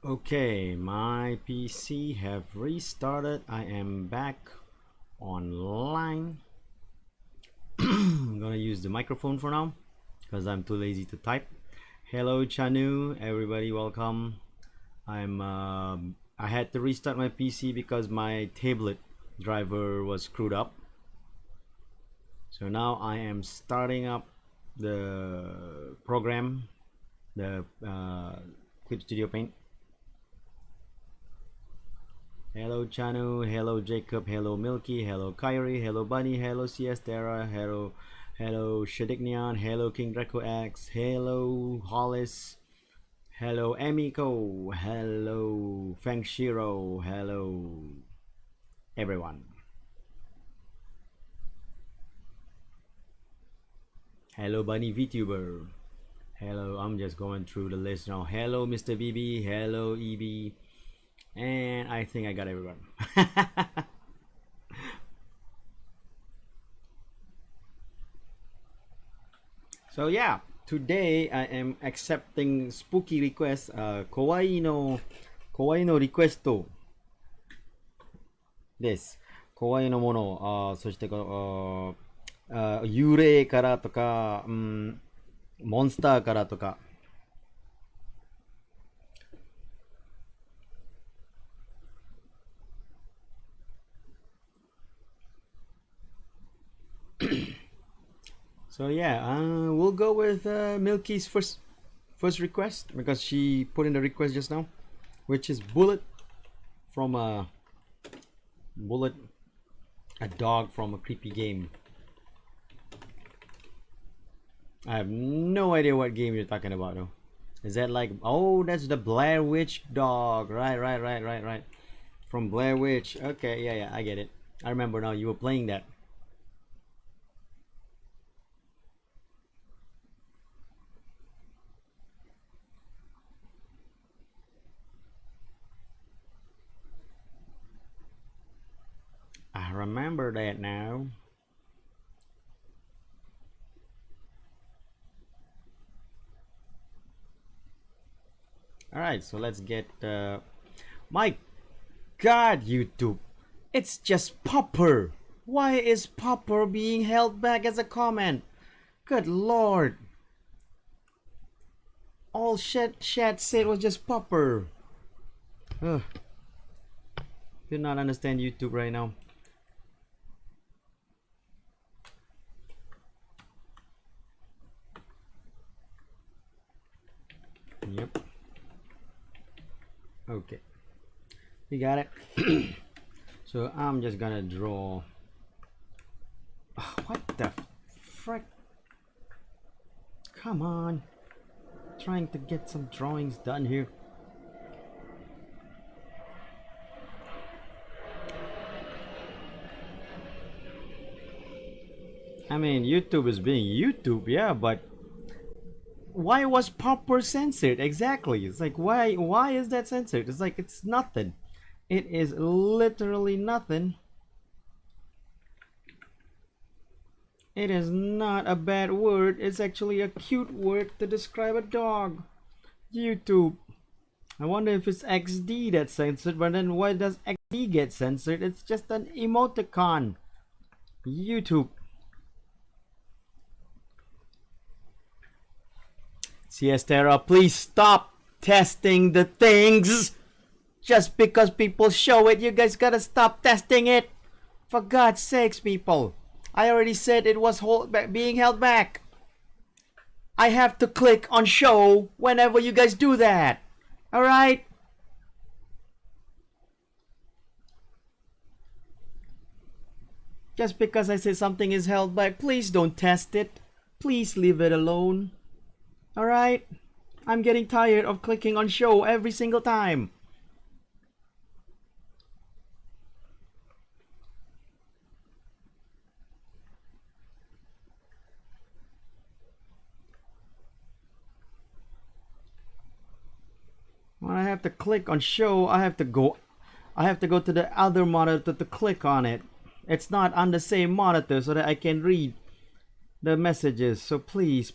Okay, my PC have restarted. I am back online. I'm gonna use the microphone for now because I'm too lazy to type. Hello Chanu, everybody, welcome. I had to restart my PC because my tablet driver was screwed up. So now I am starting up the program, the Clip Studio Paint. Hello Chanu, hello Jacob, hello Milky, hello Kyrie, hello Bunny, hello Siestera, hello Shadignian, hello King Draco X, hello Hollis, hello Emiko, hello Feng Shiro, hello everyone. Hello Bunny VTuber. Hello, I'm just going through the list now. Hello Mr. BB, hello EB, and I think I got everyone. So yeah, today I am accepting spooky requests. Kawaii no request です。kawaii no もの、そしてこの幽霊からとか、モンスターからとか。So yeah, we'll go with Milky's first request because she put in the request just now, which is Bullet from Bullet, a dog from a creepy game. I have no idea what game you're talking about though. Is that like, oh, that's the Blair Witch dog. Right. From Blair Witch. Okay, yeah, I get it. I remember now, you were playing that. I remember that now. Alright, so let's get my god, YouTube, it's just Popper. Why is Popper being held back as a comment? Good lord. All chat said was just Popper. Ugh. Do not understand YouTube right now. Yep. Okay. We got it. So I'm just gonna draw. Oh, what the frick? Come on. Trying to get some drawings done here. I mean, YouTube is being YouTube, yeah, but why was Popper censored exactly? It's like, why is that censored? It's like, it's nothing. It is literally nothing. It is not a bad word. It's actually a cute word to describe a dog. YouTube. I wonder if it's XD that's censored, but then why does XD get censored? It's just an emoticon. YouTube. Siestera, please stop testing the things. Just because people show it, you guys gotta stop testing it. For God's sakes, people. I already said it was being held back. I have to click on show whenever you guys do that. Alright? Just because I say something is held back, please don't test it. Please leave it alone. Alright? I'm getting tired of clicking on show every single time. When I have to click on show, I have to go to the other monitor to click on it. It's not on the same monitor so that I can read the messages. So please,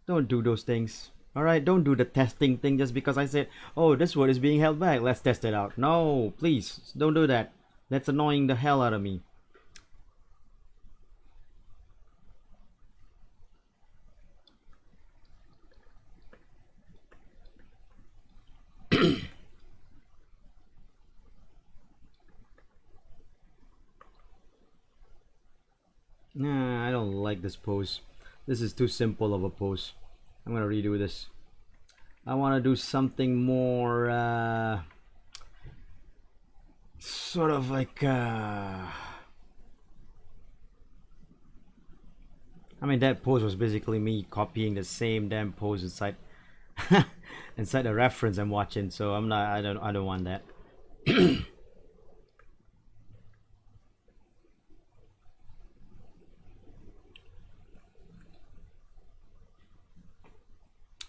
don't do those things. Alright, don't do the testing thing just because I said, oh, this word is being held back. Let's test it out. No, please, don't do that. That's annoying the hell out of me. Nah, I don't like this pose. This is too simple of a pose. I'm gonna redo this. I want to do something more sort of like I mean, that pose was basically me copying the same damn pose inside inside the reference I'm watching, so I don't want that.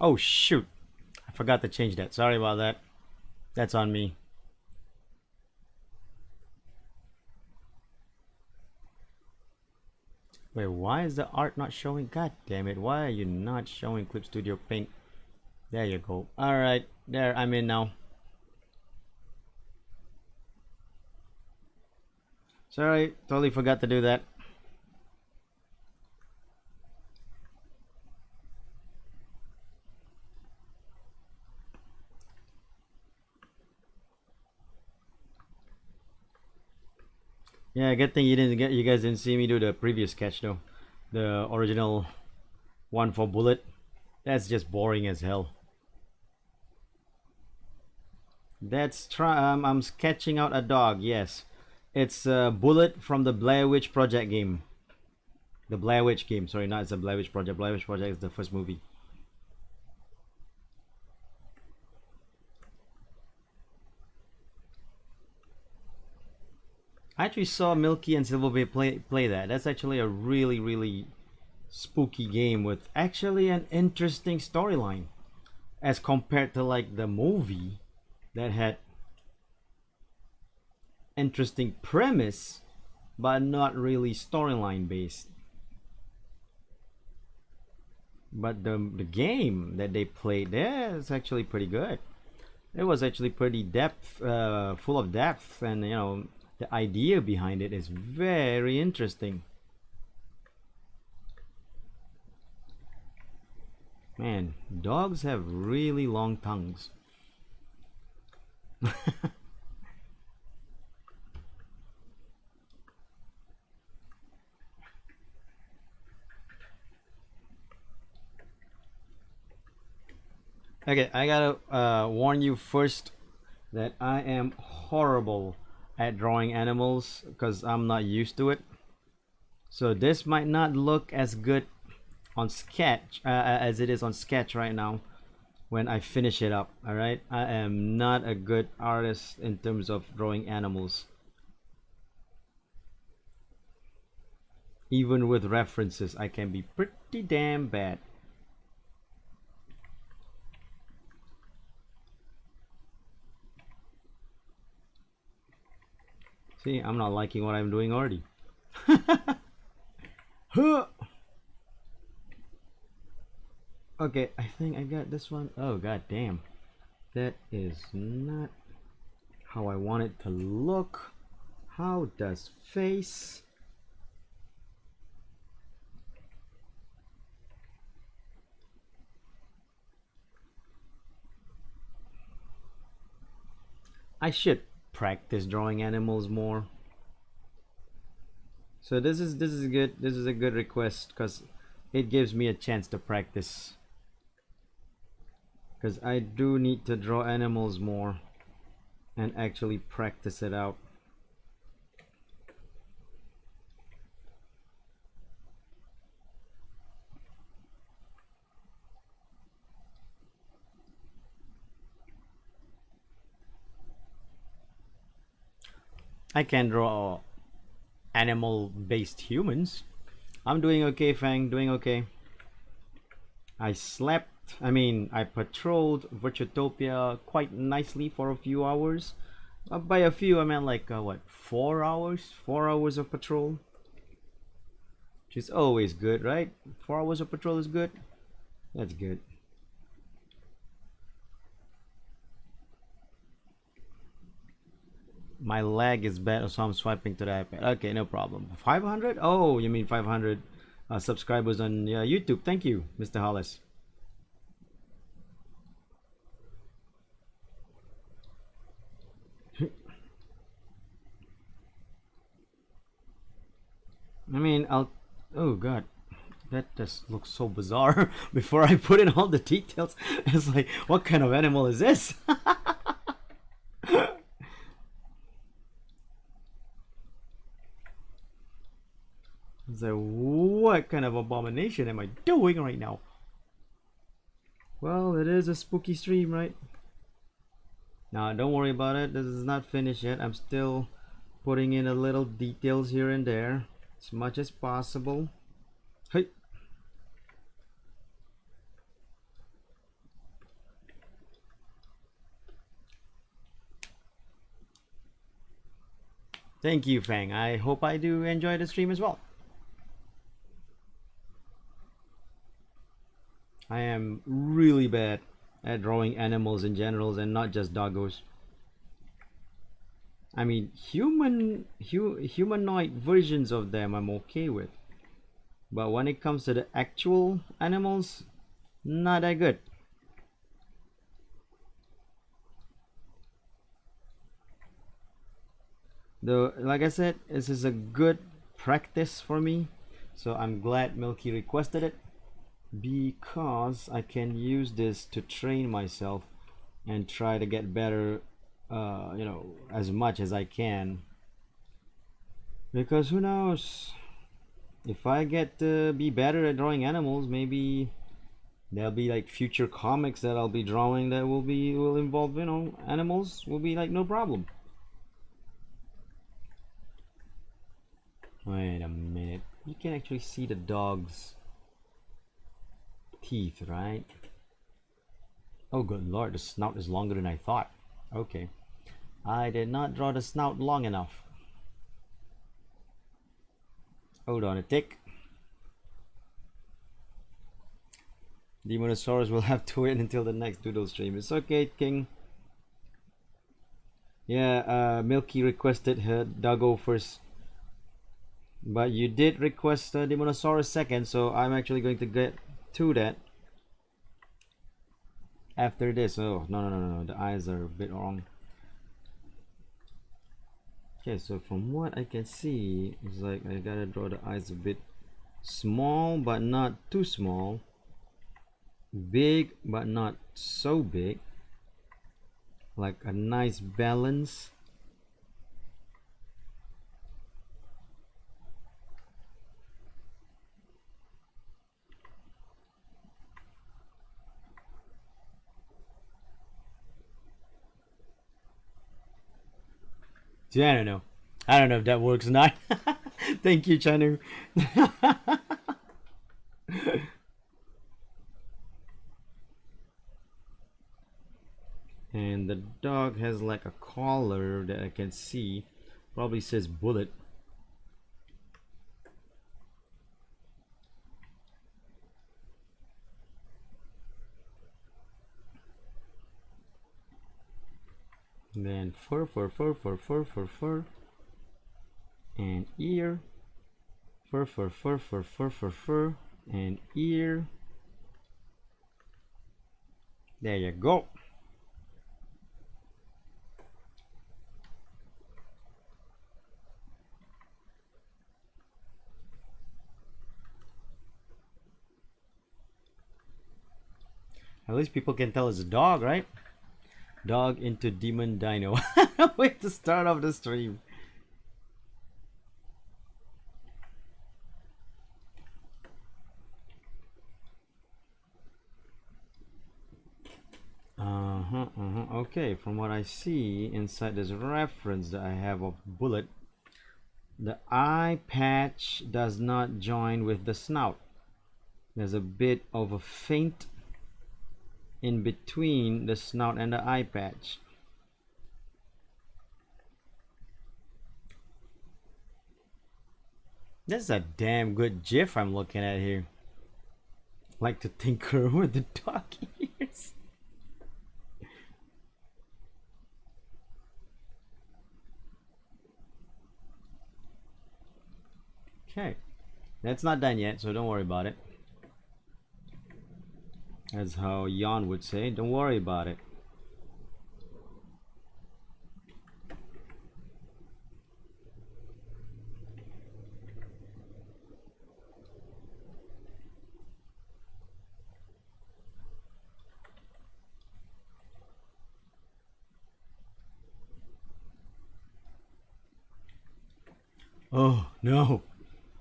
Oh shoot, I forgot to change that. Sorry about that. That's on me. Wait, why is the art not showing? God damn it, why are you not showing Clip Studio Paint? There you go. Alright, there, I'm in now. Sorry, totally forgot to do that. Yeah, good thing you guys didn't see me do the previous sketch though. The original one for Bullet. That's just boring as hell. I'm sketching out a dog. Yes, it's Bullet from the Blair Witch Project game. The Blair Witch game. Sorry, not it's the Blair Witch Project. Blair Witch Project is the first movie. I actually saw Milky and Silverbay play that. That's actually a really spooky game with actually an interesting storyline as compared to like the movie that had interesting premise but not really storyline based. But the game that they played there is actually pretty good. It was actually pretty full of depth, and you know the idea behind it is very interesting. Man, dogs have really long tongues. Okay, I gotta warn you first that I am horrible at drawing animals because I'm not used to it. So this might not look as good on sketch as it is on sketch right now when I finish it up. All right, I am not a good artist in terms of drawing animals. Even with references, I can be pretty damn bad. See, I'm not liking what I'm doing already. Okay, I think I got this one. Oh, god damn. That is not how I want it to look. How does face? I should practice drawing animals more. So this is good. This is a good request because it gives me a chance to practice. Because I do need to draw animals more and actually practice it out. I can draw animal based humans. I'm doing okay, Fang, doing okay. I slept, I patrolled Virtuotopia quite nicely for a few hours. By a few, I meant like, what, 4 hours? 4 hours of patrol? Which is always good, right? 4 hours of patrol is good. That's good. My lag is bad, so I'm swiping to the iPad. Okay, no problem. 500? Oh, you mean 500 subscribers on YouTube. Thank you, Mr. Hollis. I mean, I'll. Oh God, that just looks so bizarre. Before I put in all the details, it's like, what kind of animal is this? It's like, what kind of abomination am I doing right now? Well, it is a spooky stream, right? Now, don't worry about it. This is not finished yet. I'm still putting in a little details here and there as much as possible. Hey. Thank you, Fang. I hope I do enjoy the stream as well. I am really bad at drawing animals in general and not just doggos. I mean, humanoid versions of them I'm okay with. But when it comes to the actual animals, not that good. Though, like I said, this is a good practice for me. So I'm glad Milky requested it, because I can use this to train myself and try to get better, as much as I can. Because who knows, if I get to be better at drawing animals, maybe there'll be like future comics that I'll be drawing that will involve, animals. Will be like no problem. Wait a minute. You can actually see the dog's teeth, right? Oh, good lord, the snout is longer than I thought. Okay. I did not draw the snout long enough. Hold on a tick. Demonosaurus will have to wait until the next Doodle stream. It's okay, King. Yeah, Milky requested her doggo first. But you did request Demonosaurus second, so I'm actually going to get to that after this. Oh, no. The eyes are a bit wrong. Okay, so from what I can see, it's like I gotta draw the eyes a bit small, but not too small. Big, but not so big. Like a nice balance. Yeah, I don't know if that works or not. Thank you, Chanu. And the dog has like a collar that I can see. Probably says bullet. And then fur. And ear. Fur. And ear. There you go. At least people can tell it's a dog, right? Dog into demon dino. Way to start off the stream. Okay, from what I see inside this reference that I have of bullet, the eye patch does not join with the snout. There's a bit of a feint in between the snout and the eye patch. That's a damn good GIF I'm looking at here. Like to tinker with the dog ears. Okay, that's not done yet, so don't worry about it. That's how Jan would say, don't worry about it. Oh, no.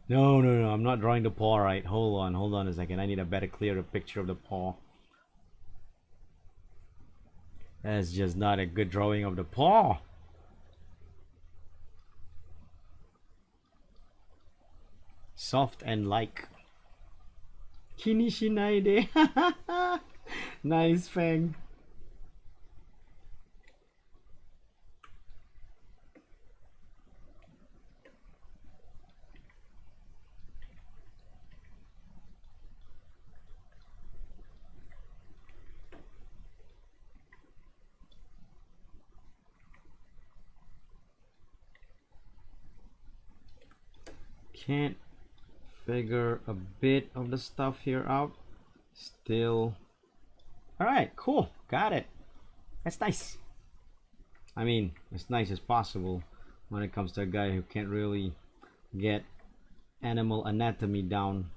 No, no, no, I'm not drawing the paw right. Hold on a second. I need a better, clearer picture of the paw. That's just not a good drawing of the paw. Soft and like. Kinishinaide. Nice, Fang. Can't figure a bit of the stuff here out. Still. Alright, cool. Got it. That's nice. I mean, as nice as possible when it comes to a guy who can't really get animal anatomy down.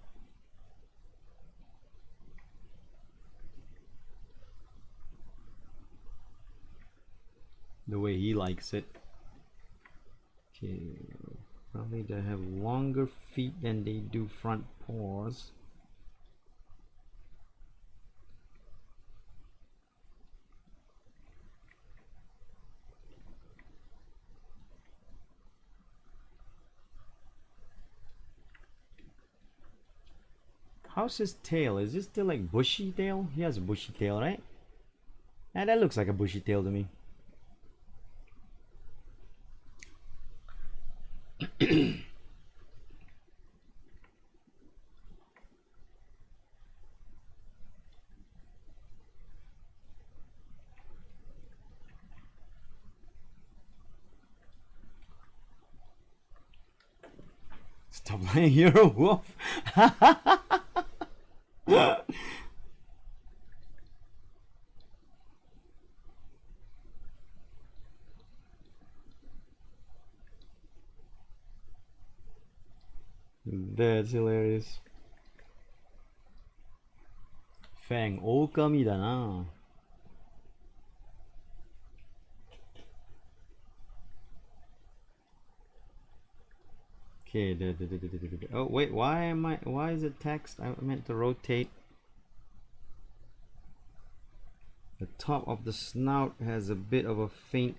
The way he likes it. Okay, probably they have longer feet than they do front paws. How's his tail? Is this still like bushy tail? He has a bushy tail, right? And that looks like a bushy tail to me. Stop lying, you're a wolf. That's hilarious. Fang, 오감이다 나. Okay, oh wait, why is it text? I meant to rotate. The top of the snout has a bit of a faint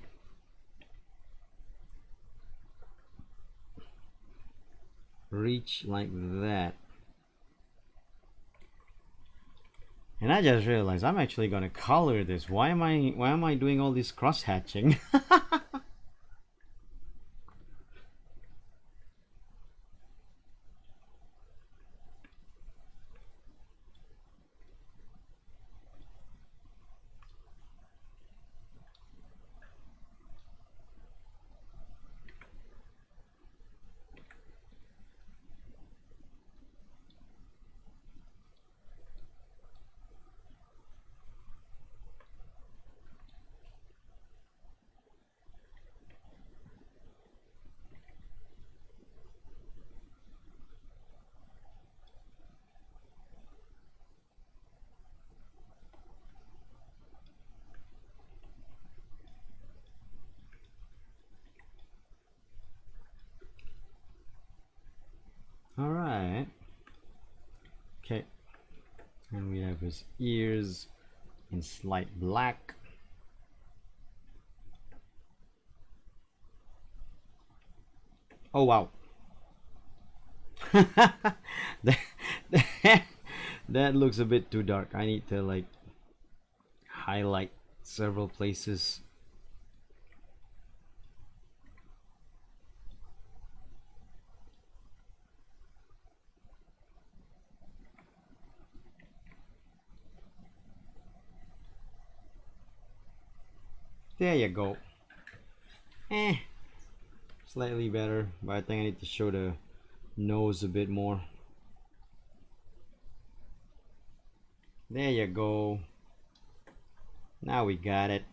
reach like that. And I just realized I'm actually gonna color this. Why am I doing all this cross hatching? Alright. Okay. And we have his ears in slight black. Oh wow. That looks a bit too dark. I need to like highlight several places. There you go. Slightly better, but I think I need to show the nose a bit more. There you go. Now we got it.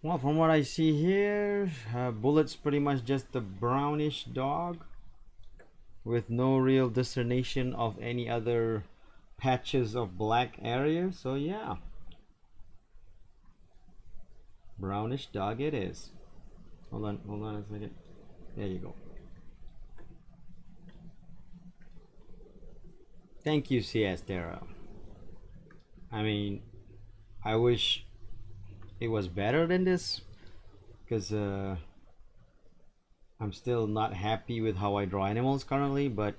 Well, from what I see here, Bullet's pretty much just a brownish dog with no real discernition of any other patches of black area. So yeah, brownish dog it is. Hold on a second. There you go. Thank you, Siestera. I mean, I wish it was better than this, because I'm still not happy with how I draw animals currently, but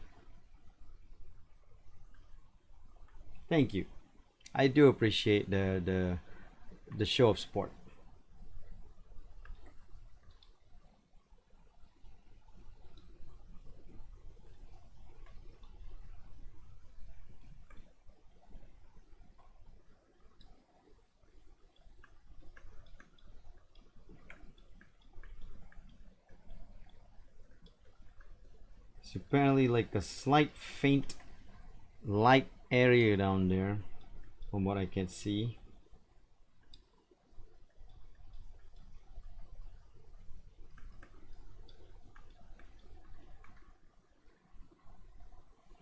thank you. I do appreciate the show of support. It's apparently like a slight faint light area down there from what I can see.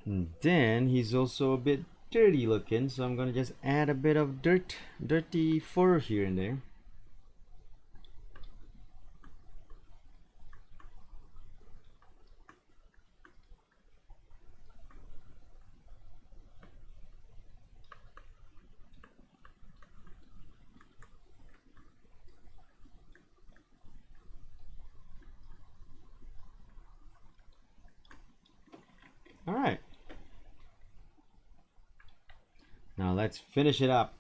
And then he's also a bit dirty looking, so I'm gonna just add a bit of dirty fur here and there. All right. Now let's finish it up.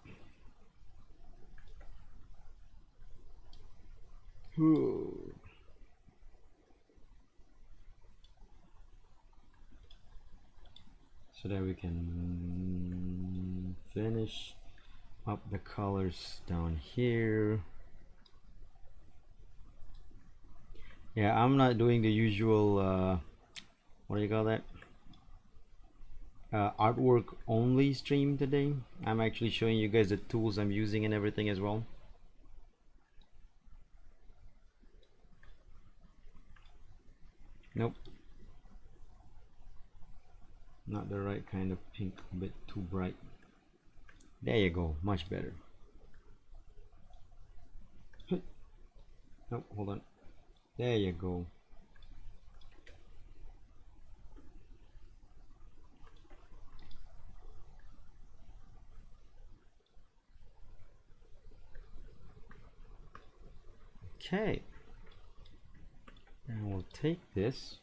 Ooh. So that we can finish up the colors down here. Yeah, I'm not doing the usual what do you call that, artwork only stream today. I'm actually showing you guys the tools I'm using and everything as well. Nope, not the right kind of pink, a bit too bright. There you go, much better. Nope, hold on. There you go. Okay, and we'll take this,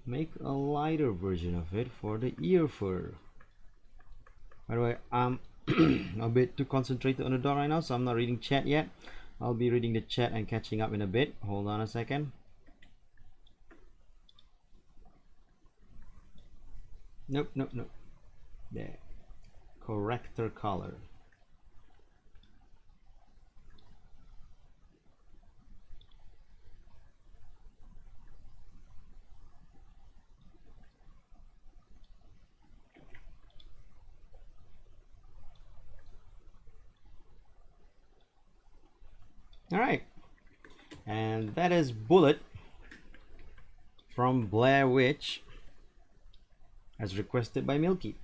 make a lighter version of it for the ear fur. By the way, I'm a bit too concentrated on the dot right now, so I'm not reading chat yet. I'll be reading the chat and catching up in a bit. Hold on a second. Nope. There. Corrector color. Alright. And that is Bullet from Blair Witch, as requested by Milky.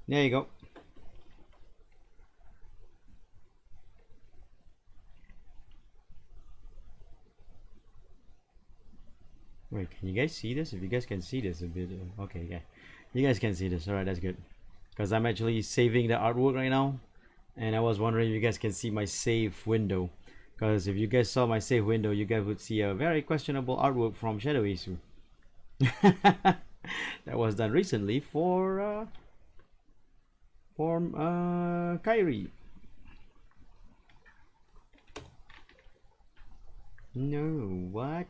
There you go. Wait, you guys see this? If you guys can see this a bit, okay, yeah, you guys can see this. All right, that's good. Because I'm actually saving the artwork right now, and I was wondering if you guys can see my save window. Because if you guys saw my save window, you guys would see a very questionable artwork from Shadow Isu. That was done recently for Kyrie. No, what?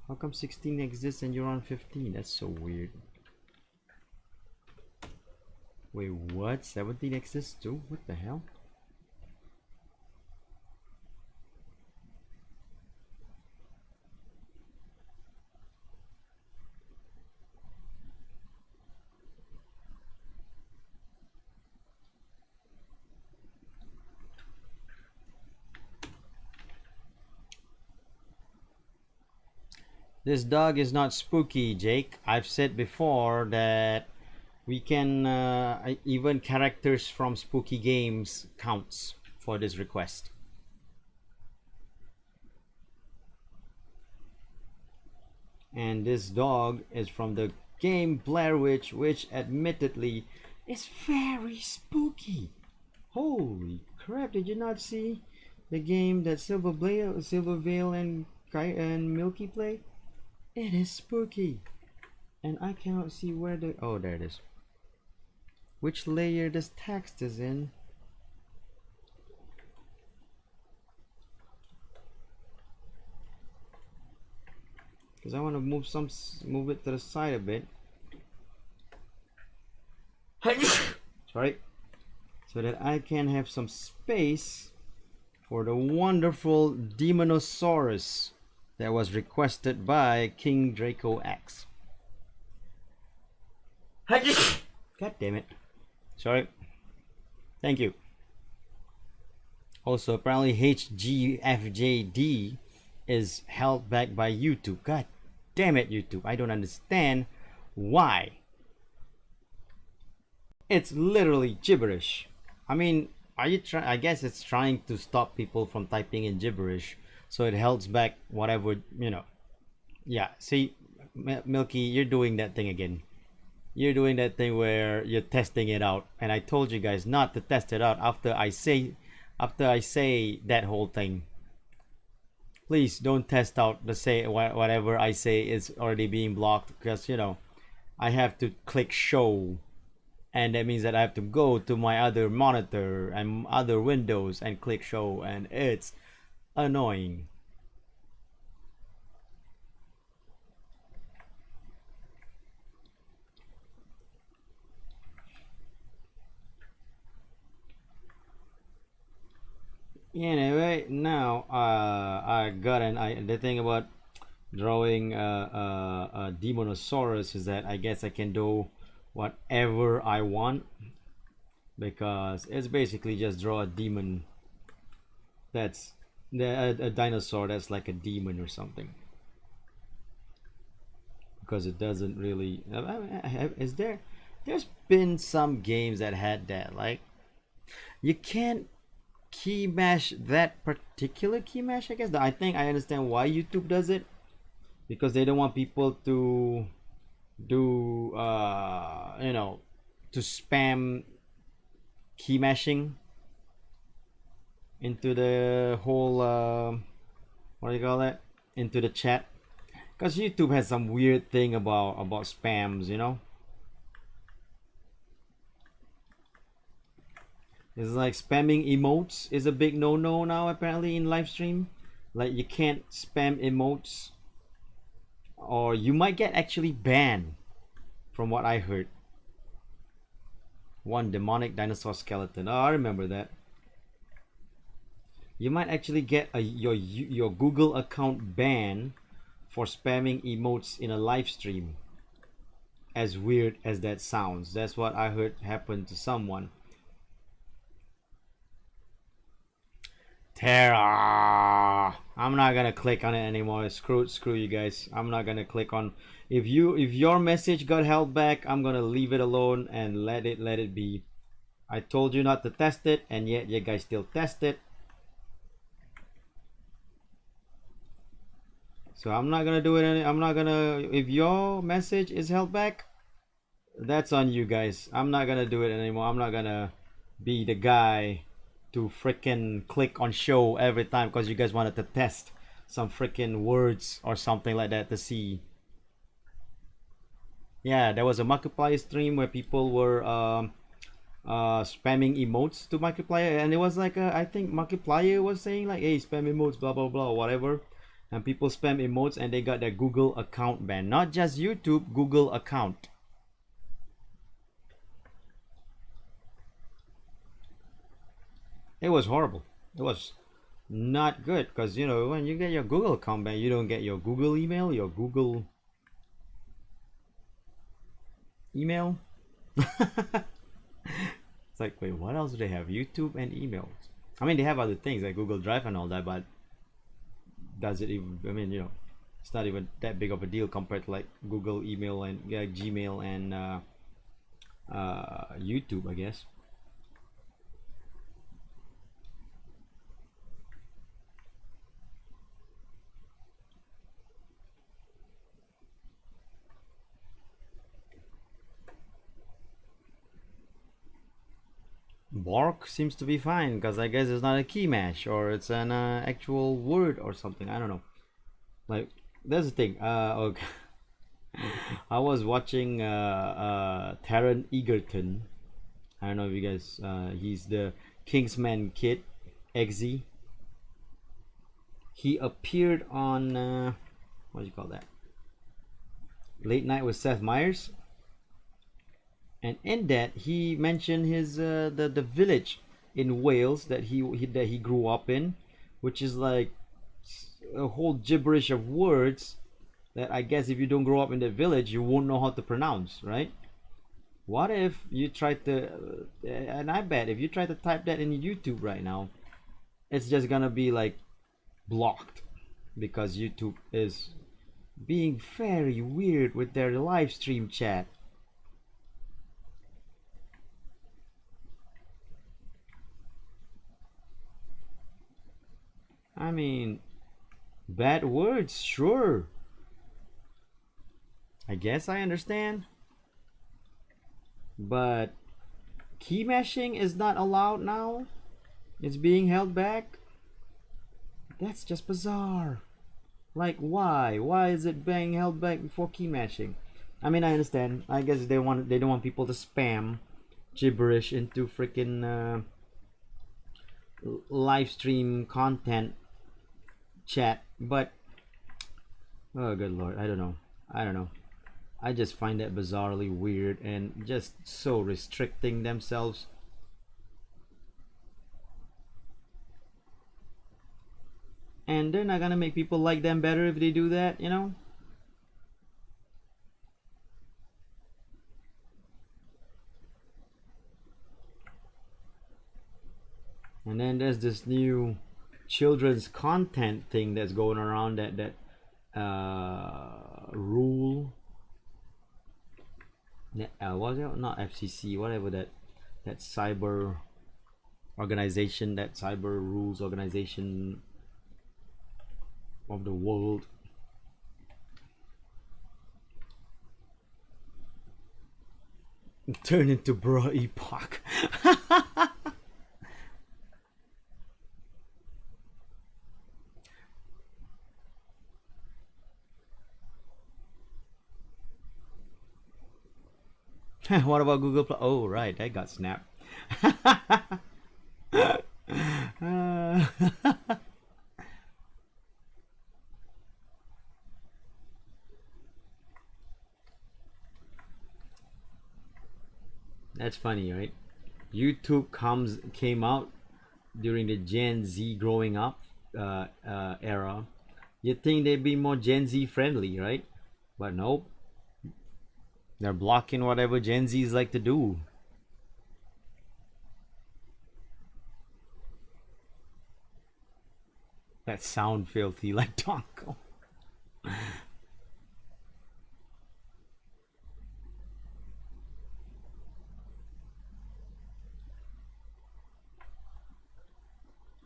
How come 16 exists and you're on 15? That's so weird. Wait, what? 17 exists too? What the hell? This dog is not spooky, Jake. I've said before that we can even characters from spooky games counts for this request. And this dog is from the game Blair Witch, which admittedly is very spooky. Holy crap, did you not see the game that Silvervale and Milky play? It is spooky. And I cannot see where the... Oh, there it is. Which layer this text is in. Because I want to move it to the side a bit. Sorry. So that I can have some space for the wonderful Demonosaurus that was requested by King Draco X. God damn it. Sorry. Thank you. Also, apparently HGFJD is held back by YouTube. God damn it, YouTube. I don't understand why. It's literally gibberish. I mean, are you trying? I guess it's trying to stop people from typing in gibberish, so it holds back whatever, you know. Yeah, see, Milky, you're doing that thing again. You're doing that thing where you're testing it out, and I told you guys not to test it out after I say that whole thing. Please don't test out the say whatever I say is already being blocked, because you know I have to click show, and that means that I have to go to my other monitor and other windows and click show, and it's annoying. Anyway, now I got the thing about drawing a Demonosaurus is that I guess I can do whatever I want, because it's basically just draw a demon that's a dinosaur that's like a demon or something, because it doesn't really there's been some games that had that, like you can't key mash that particular key mash. I guess I think I understand why YouTube does it, because they don't want people to do you know, to spam key mashing into the whole what do you call that, into the chat, because YouTube has some weird thing about spams, you know. It's like spamming emotes is a big no-no now apparently in live stream. Like you can't spam emotes, or you might get actually banned from what I heard. One demonic dinosaur skeleton. Oh, I remember that. You might actually get your Google account banned for spamming emotes in a live stream. As weird as that sounds, that's what I heard happened to someone. Terra. I'm not gonna click on it anymore. Screw you guys. I'm not gonna click on. If your message got held back, I'm gonna leave it alone and let it be. I told you not to test it, and yet you guys still test it. So I'm not gonna do it. I'm not gonna. If your message is held back, that's on you guys. I'm not gonna do it anymore. I'm not gonna be the guy to freaking click on show every time because you guys wanted to test some freaking words or something like that to see. Yeah, there was a Markiplier stream where people were spamming emotes to Markiplier, and it was like I think Markiplier was saying like, "Hey, spam emotes, blah blah blah, whatever," and people spam emotes and they got their Google account banned. Not just YouTube, Google account. It was horrible. It was not good because you know when you get your Google account banned, you don't get your Google email, your Google email. It's like, wait, what else do they have? YouTube and emails. I mean, they have other things like Google Drive and all that, but does it even? I mean, you know, it's not even that big of a deal compared to like Google email and Gmail and YouTube, I guess. Bork seems to be fine because I guess it's not a key match or it's an actual word or something. I don't know. Like, that's the thing. Okay. I was watching Taron Egerton. I don't know if you guys. He's the Kingsman kid, Eggsy. He appeared on what do you call that? Late Night with Seth Meyers, and in that he mentioned his the village in Wales that he grew up in, which is like a whole gibberish of words that I guess if you don't grow up in the village you won't know how to pronounce, right? What if you try to and I bet if you try to type that in YouTube right now, it's just gonna be like blocked because YouTube is being very weird with their live stream chat. I mean, bad words, sure. I guess I understand. But key meshing is not allowed now? It's being held back? That's just bizarre. Like, why? Why is it being held back before key meshing? I mean, I understand. I guess they don't want people to spam gibberish into freaking live stream content chat, but oh good lord, I don't know. I don't know. I just find that bizarrely weird and just so restricting themselves. And they're not gonna make people like them better if they do that, you know? And then there's this new children's content thing that's going around that rule. Was it not FCC? Whatever that cyber organization, that cyber rules organization of the world. Turn into bro epoch. What about Google Plus? Oh, right, that got snapped. That's funny, right? YouTube came out during the Gen Z growing up era. You'd think they'd be more Gen Z friendly, right? But nope, they're blocking whatever Gen Zs like to do. That sound filthy like Tonko.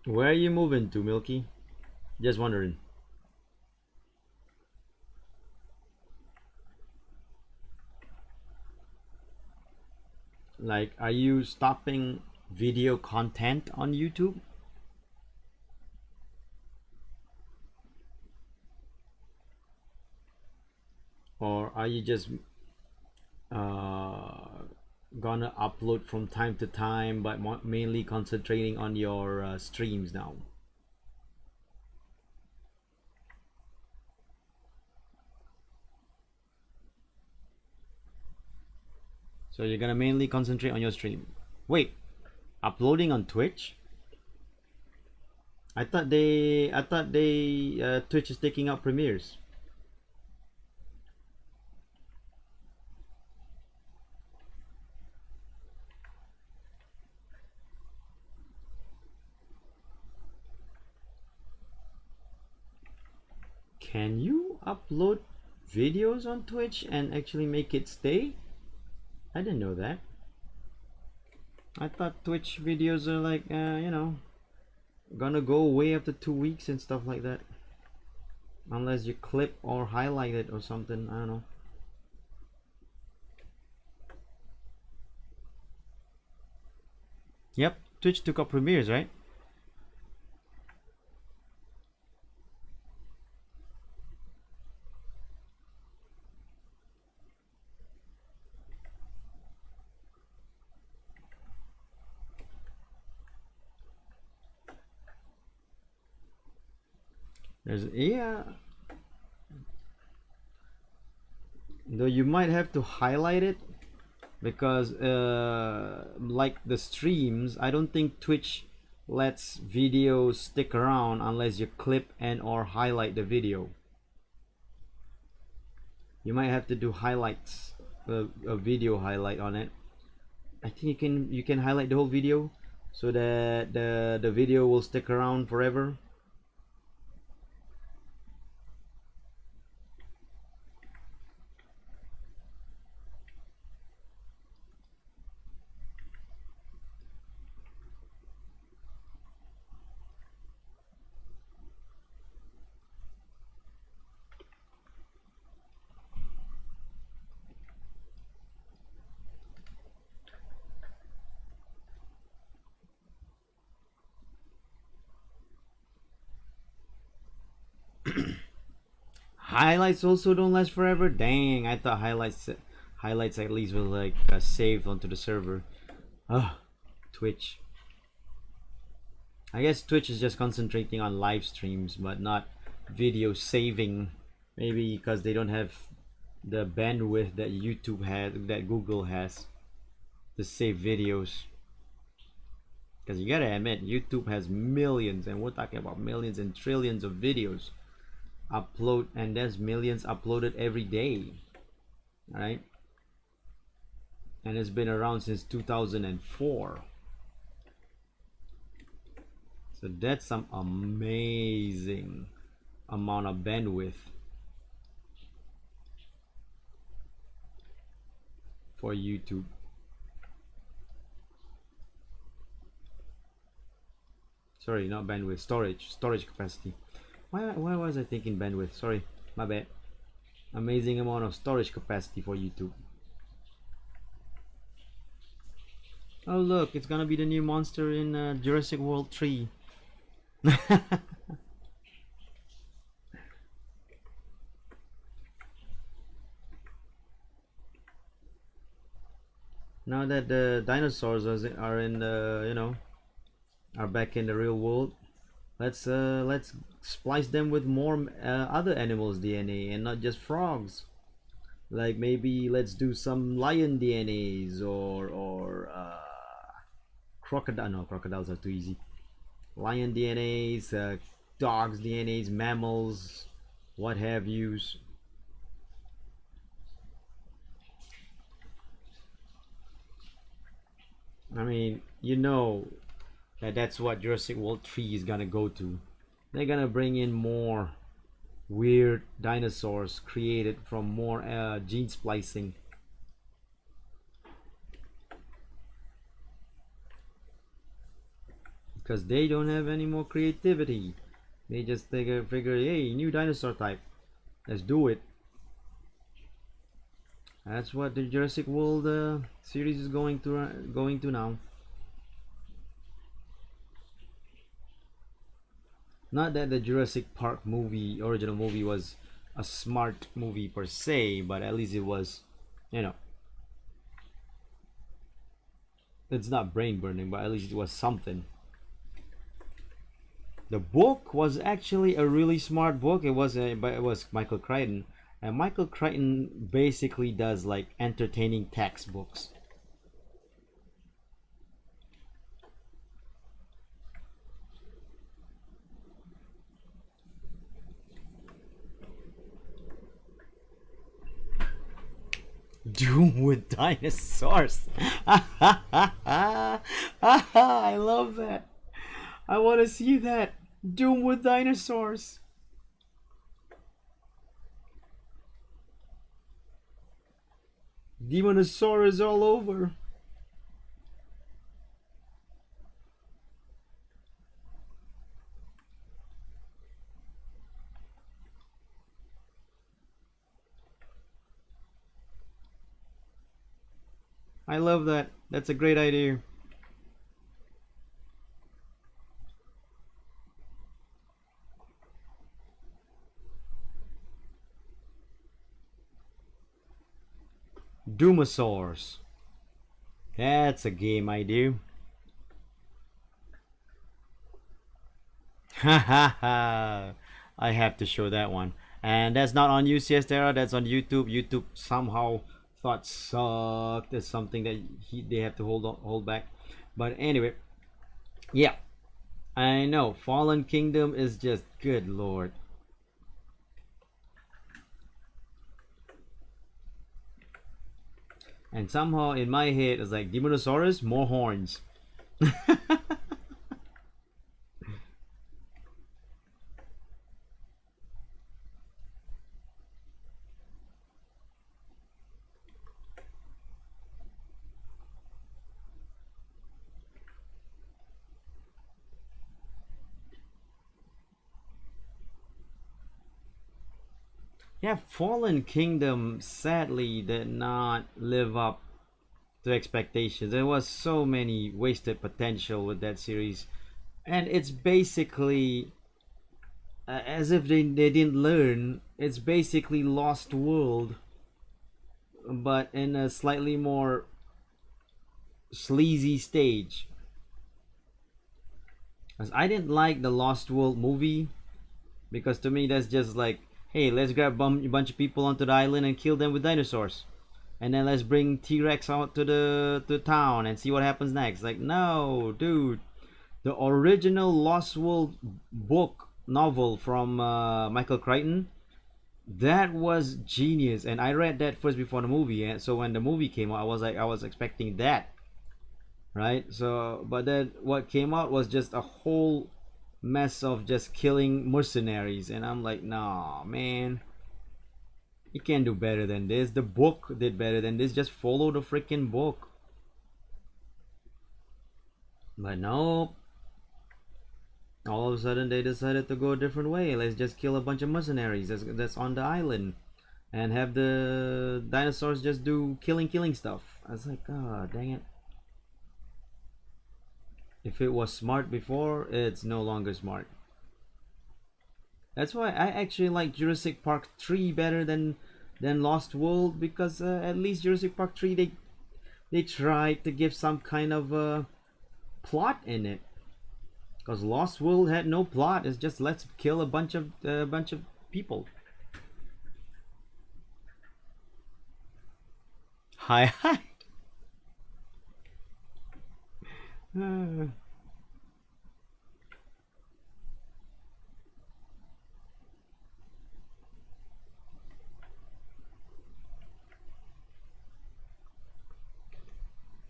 Where are you moving to, Milky? Just wondering. Like, are you stopping video content on YouTube? Or are you just uh, gonna upload from time to time, but mainly concentrating on your streams now? So you're gonna mainly concentrate on your stream. Wait, uploading on Twitch? I thought they Twitch is taking out premieres. Can you upload videos on Twitch and actually make it stay? I didn't know that. I thought Twitch videos are like, gonna go away after 2 weeks and stuff like that. Unless you clip or highlight it or something, I don't know. Yep, Twitch took up premieres, right? Yeah. Though you might have to highlight it because like the streams, I don't think Twitch lets videos stick around unless you clip and or highlight the video. You might have to do highlights, a video highlight on it. I think you can highlight the whole video so that the video will stick around forever. Highlights also don't last forever. Dang, I thought highlights at least were like saved onto the server. Ugh, Twitch. I guess Twitch is just concentrating on live streams, but not video saving. Maybe because they don't have the bandwidth that YouTube has, that Google has, to save videos. Because you gotta admit, YouTube has millions, and we're talking about millions and trillions of videos upload, and there's millions uploaded every day, right? And it's been around since 2004. So that's some amazing amount of bandwidth for YouTube. Sorry, not bandwidth, storage capacity. Why was I thinking bandwidth? Sorry, my bad. Amazing amount of storage capacity for YouTube. Oh look, it's gonna be the new monster in Jurassic World 3. Now that the dinosaurs are in the, are back in the real world, let's splice them with more other animals' DNA and not just frogs. Like maybe let's do some lion DNAs or crocodile. No, crocodiles are too easy. Lion DNAs, dogs DNAs, mammals, what have yous. I mean, that's what Jurassic World 3 is gonna go to. They're gonna bring in more weird dinosaurs created from more gene splicing. Because they don't have any more creativity. They just figure, hey, new dinosaur type. Let's do it. That's what the Jurassic World series is going to now. Not that the Jurassic Park movie, original movie, was a smart movie per se, but at least it was, you know, it's not brain burning, but at least it was something. The book was actually a really smart book. But it was Michael Crichton, and Michael Crichton basically does like entertaining textbooks. Doom with dinosaurs. I love that. I want to see that. Doom with dinosaurs. Demonosaurus all over. I love that. That's a great idea. Doomosaurs. That's a game idea. Ha ha ha. I have to show that one. And that's not on UCS Terra, that's on YouTube. YouTube somehow thought sucked as something that they have to hold back. But anyway, yeah, I know Fallen Kingdom is just good lord. And somehow in my head it's like Demonosaurus, more horns. Yeah, Fallen Kingdom sadly did not live up to expectations. There was so many wasted potential with that series, and it's basically as if they didn't learn. It's basically Lost World, but in a slightly more sleazy stage. Because I didn't like the Lost World movie, because to me that's just like, hey, let's grab a bunch of people onto the island and kill them with dinosaurs, and then let's bring T-Rex out to town and see what happens next. Like, no, dude, the original Lost World book novel from Michael Crichton, that was genius, and I read that first before the movie. And so when the movie came out, I was like, I was expecting that, right? So, but then what came out was just a whole mess of just killing mercenaries, and I'm like, nah, man, you can't do better than this. The book did better than this. Just follow the freaking book. But no, all of a sudden they decided to go a different way. Let's just kill a bunch of mercenaries that's on the island, and have the dinosaurs just do killing stuff. I was like, god dang it. If it was smart before, it's no longer smart. That's why I actually like Jurassic Park 3 better than Lost World, because at least Jurassic Park 3 they tried to give some kind of plot in it. Because Lost World had no plot. It's just let's kill a bunch of people. Hi hi.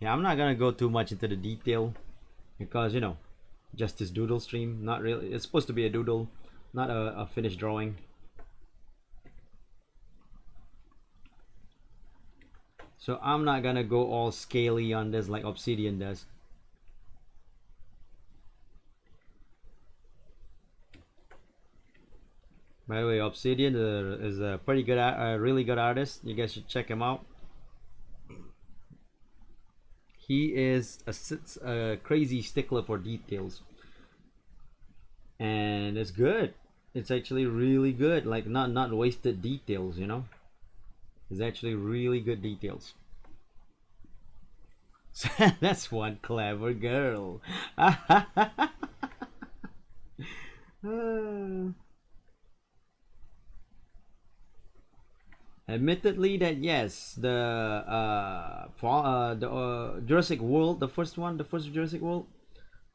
Yeah, I'm not gonna go too much into the detail, because just this doodle stream. Not really. It's supposed to be a doodle, not a finished drawing. So I'm not gonna go all scaly on this like Obsidian does. By the way, Obsidian is a pretty good, really good artist. You guys should check him out. He is a crazy stickler for details, and it's good. It's actually really good. Like not wasted details, you know. It's actually really good details. That's one clever girl. Admittedly, that yes, the Jurassic World, the first Jurassic World,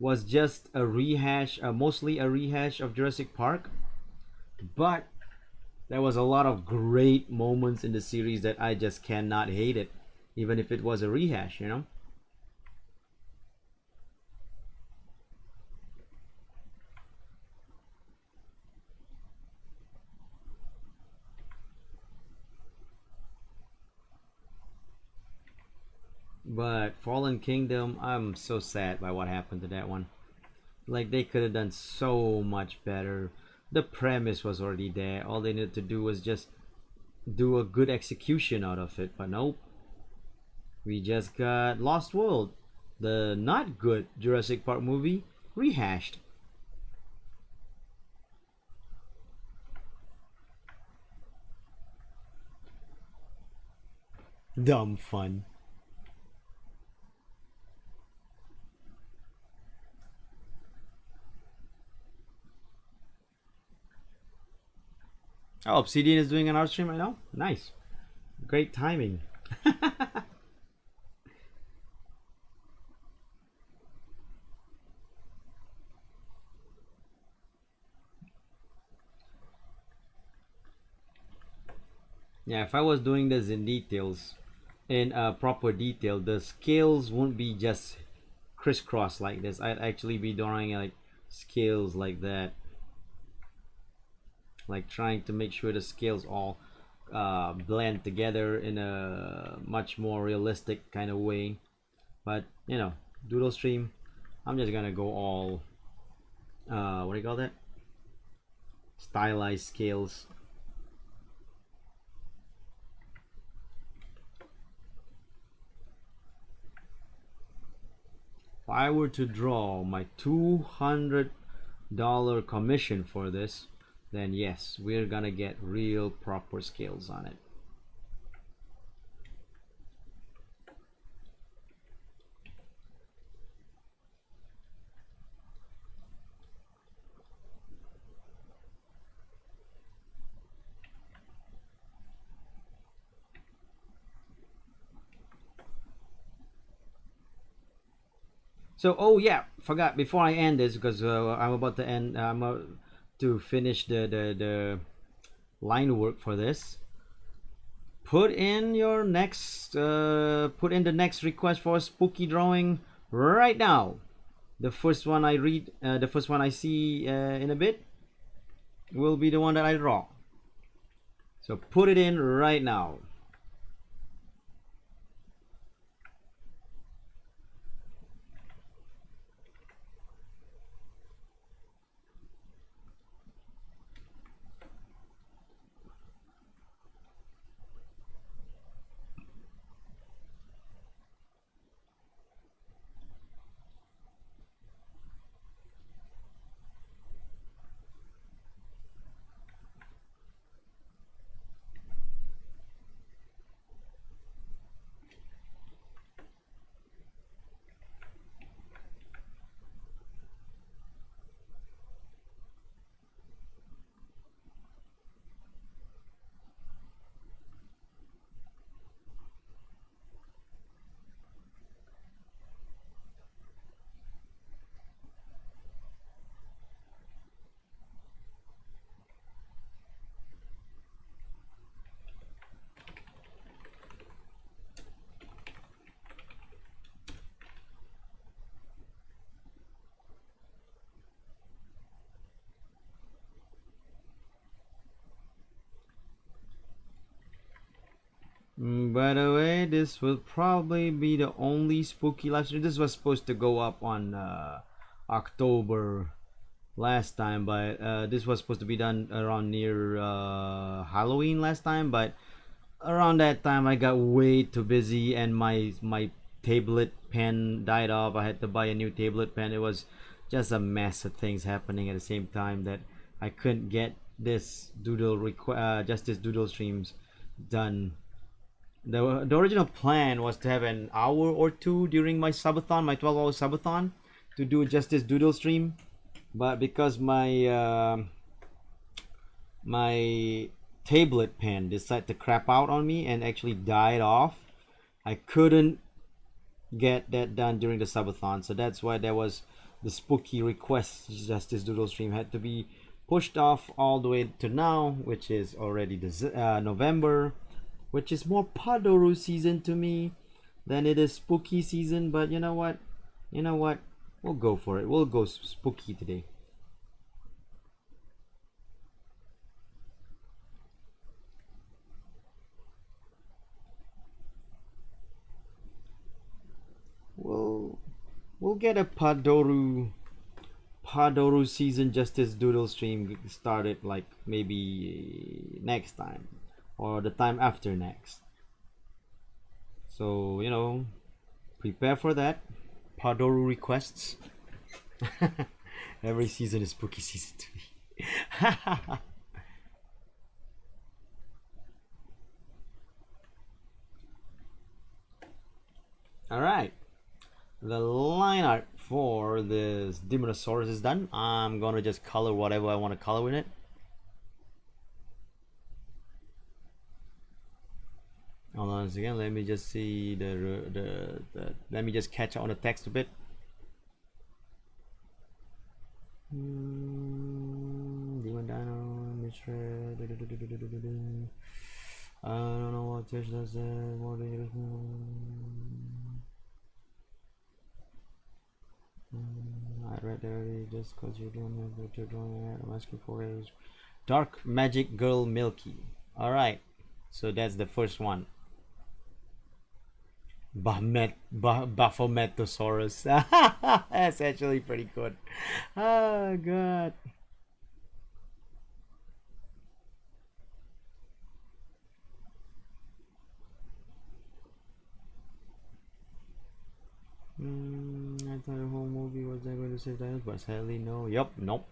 was just a rehash, mostly a rehash of Jurassic Park. But there was a lot of great moments in the series that I just cannot hate it, even if it was a rehash, you know. But Fallen Kingdom, I'm so sad by what happened to that one. Like they could have done so much better. The premise was already there. All they needed to do was just do a good execution out of it. But nope. We just got Lost World, the not good Jurassic Park movie, rehashed. Dumb fun. Oh, Obsidian is doing an art stream right now? Nice. Great timing. Yeah, if I was doing this in details, in proper detail, the scales won't be just crisscross like this. I'd actually be drawing like scales like that, like trying to make sure the scales all blend together in a much more realistic kind of way. But you know, Doodle stream, I'm just gonna go all what do you call that? Stylized scales. If I were to draw my $200 commission for this, then yes, we're gonna get real proper scales on it. So, oh yeah, forgot before I end this because I'm about to end. I'm to finish the line work for this. Put in your next. Put in the next request for a spooky drawing right now. The first one I read, the first one I see in a bit, will be the one that I draw. So put it in right now. By the way, this will probably be the only spooky live stream. This was supposed to go up on October last time, but this was supposed to be done around near Halloween last time. But around that time, I got way too busy, and my tablet pen died off. I had to buy a new tablet pen. It was just a mess of things happening at the same time that I couldn't get this Justice Doodle streams done. The original plan was to have an hour or two during my subathon, my 12-hour subathon, to do Justice Doodle stream, but because my tablet pen decided to crap out on me and actually died off, I couldn't get that done during the subathon. So that's why there was the spooky request Justice Doodle stream had to be pushed off all the way to now, which is already November, which is more Padoru season to me than it is spooky season. But you know what? We'll go for it. We'll go spooky today. We'll get a Padoru season Justice Doodle stream started like maybe next time or the time after next. So prepare for that. Padoru requests. Every season is spooky season to me. All right. The line art for this Demonosaurus is done. I'm gonna just color whatever I want to color with it. Hold on a second. Let me just see let me just catch on the text a bit. Demon Dino, Mishra. I don't know what this does. More dangerous. I read there just because you don't know what you're drawing. I'm asking for is Dark Magic Girl Milky. Alright, so that's the first one. Baphometosaurus. That's actually pretty good. Oh god. I thought the whole movie was going to save dinosaurs, but sadly no. Nope.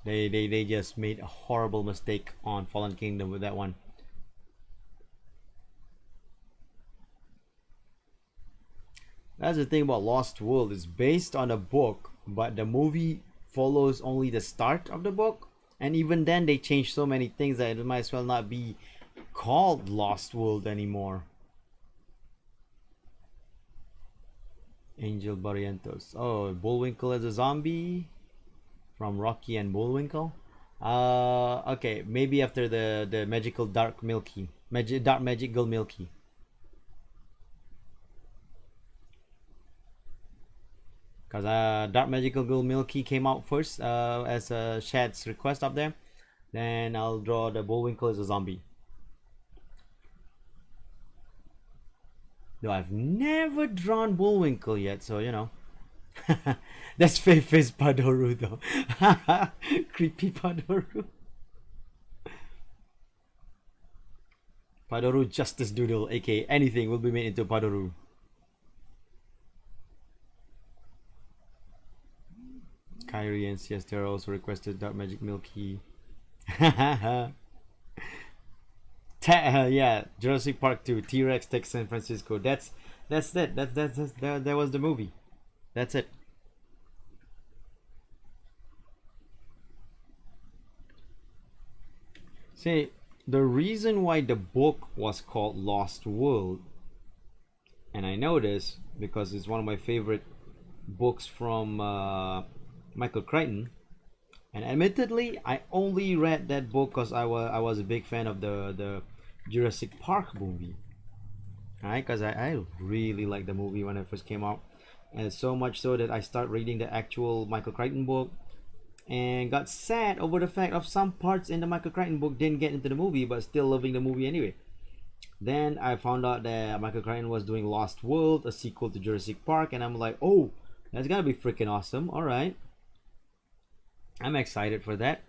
They just made a horrible mistake on Fallen Kingdom with that one. That's the thing about Lost World. It's based on a book, but the movie follows only the start of the book, and even then they changed so many things that it might as well not be called Lost World anymore. Angel Barrientos. Oh, Bullwinkle as a zombie from Rocky and Bullwinkle. Okay, maybe after the magical dark magic girl Milky. Because Dark Magical Girl Milky came out first as a Shad's request up there. Then I'll draw the Bullwinkle as a zombie. Though I've never drawn Bullwinkle yet, so That's Faith Padoru though. Creepy Padoru. Padoru Justice Doodle, aka anything will be made into Padoru. Kyrie and Siesta also requested Dark Magic Milky. Yeah, Jurassic Park 2, T-Rex takes San Francisco. That's it. That was the movie. That's it. See, the reason why the book was called Lost World, and I know this because it's one of my favorite books from Michael Crichton, and admittedly I only read that book because I was a big fan of the Jurassic Park movie, right? Because I really liked the movie when it first came out, and so much so that I started reading the actual Michael Crichton book and got sad over the fact of some parts in the Michael Crichton book didn't get into the movie, but still loving the movie anyway. Then I found out that Michael Crichton was doing Lost World, a sequel to Jurassic Park, and I'm like, oh, that's gonna be freaking awesome. All right, I'm excited for that.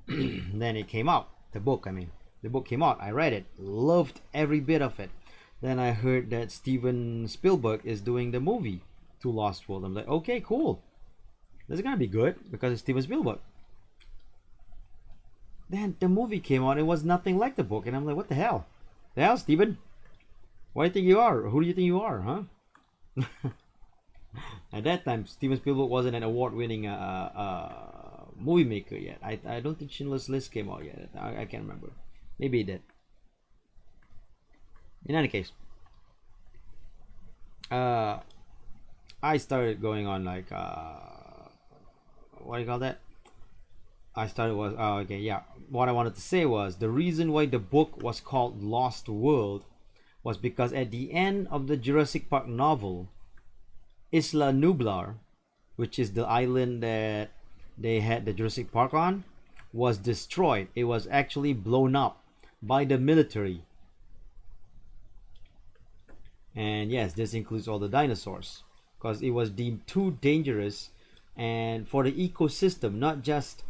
Then it came out, the book came out, I read it, loved every bit of it. Then I heard that Steven Spielberg is doing the movie to Lost World. I'm like, okay, cool. This is gonna be good because it's Steven Spielberg. Then the movie came out. It was nothing like the book, and I'm like, what the hell? The hell, Steven? What do you think you are? Who do you think you are, huh? At that time, Steven Spielberg wasn't an award-winning movie maker yet. I don't think Schindler's List came out yet. I can't remember. Maybe it did. In any case, I started going on like what do you call that? I started was okay, yeah. What I wanted to say was the reason why the book was called Lost World was because at the end of the Jurassic Park novel, Isla Nublar, which is the island that they had the Jurassic Park on, was destroyed. It was actually blown up by the military. And yes, this includes all the dinosaurs because it was deemed too dangerous and for the ecosystem, not just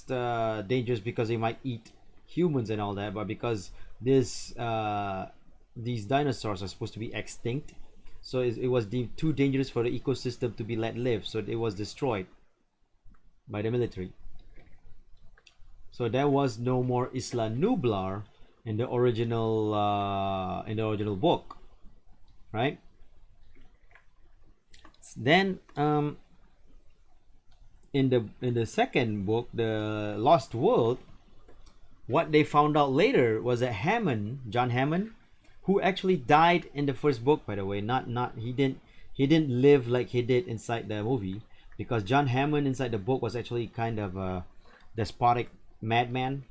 dangerous because they might eat humans and all that, but because this these dinosaurs are supposed to be extinct, so it was deemed too dangerous for the ecosystem to be let live, so it was destroyed by the military. So there was no more Isla Nublar in the original book, right? Then in the second book, the Lost World, what they found out later was that John Hammond, who actually died in the first book, by the way, not he didn't live like he did inside the movie, because John Hammond inside the book was actually kind of a despotic madman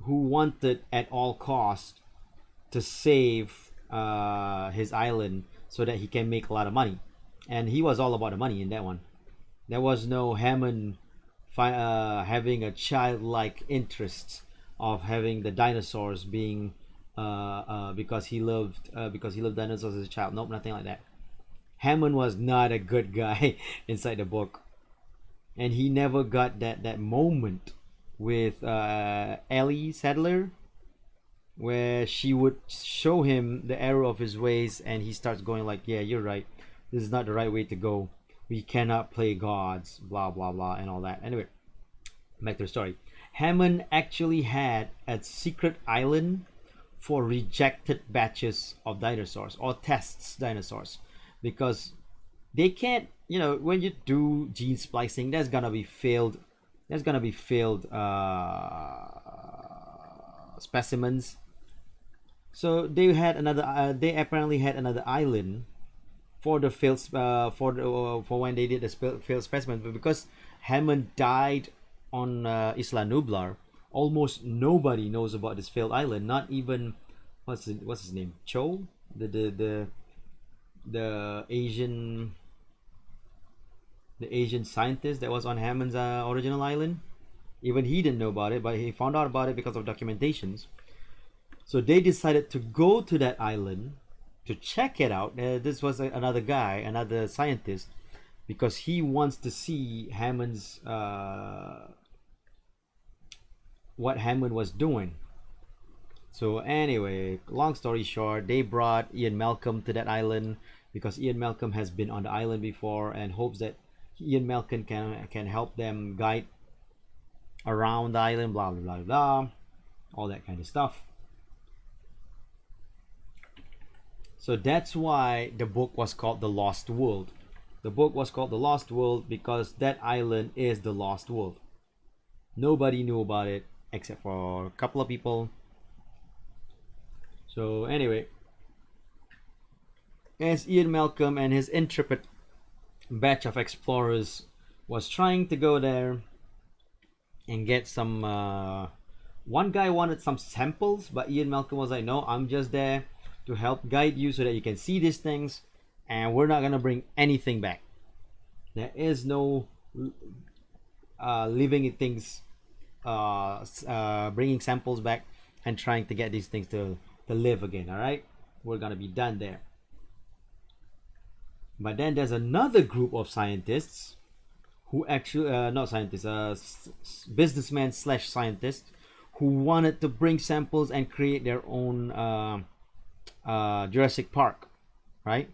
who wanted at all cost to save his island so that he can make a lot of money, and he was all about the money in that one. There was no Hammond having a childlike interest of having the dinosaurs being because he loved dinosaurs as a child. Nope, nothing like that. Hammond was not a good guy inside the book, and he never got that moment with Ellie Sadler, where she would show him the error of his ways, and he starts going like, "Yeah, you're right. This is not the right way to go. We cannot play gods." Blah blah blah, and all that. Anyway, back to the story. Hammond actually had a secret island for rejected batches of dinosaurs or tests dinosaurs, because they can't, when you do gene splicing, there's gonna be failed specimens. So they apparently had another island for the failed for when they did the failed specimen, but because Hammond died on Isla Nublar, almost nobody knows about this failed island. Not even what's his name, Cho, the Asian scientist that was on Hammond's original island. Even he didn't know about it, but he found out about it because of documentations. So they decided to go to that island to check it out. This was another guy, another scientist, because he wants to see Hammond's what Hammond was doing. So anyway, long story short, they brought Ian Malcolm to that island because Ian Malcolm has been on the island before and hopes that Ian Malcolm can help them guide around the island, blah blah blah blah, all that kind of stuff. So that's why the book was called The Lost World. The book was called The Lost World because that island is the Lost World. Nobody knew about it except for a couple of people. So anyway, as Ian Malcolm and his intrepid batch of explorers was trying to go there and get some one guy wanted some samples, but Ian Malcolm was like, no, I'm just there to help guide you so that you can see these things, and we're not gonna bring anything back. There is no living things bringing samples back and trying to get these things to live again. All right, we're gonna be done there. But then there's another group of scientists who actually not scientists, businessmen slash scientists, who wanted to bring samples and create their own Jurassic Park, right?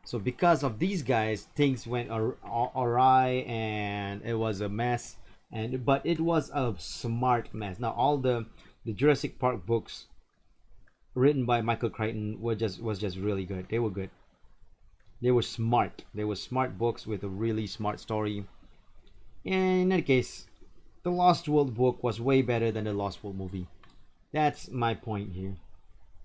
So because of these guys, things went awry and it was a mess. And but it was a smart mess. Now all the Jurassic Park books written by Michael Crichton was just really good. They were good. They were smart. They were smart books with a really smart story. And in any case, the Lost World book was way better than the Lost World movie. That's my point here.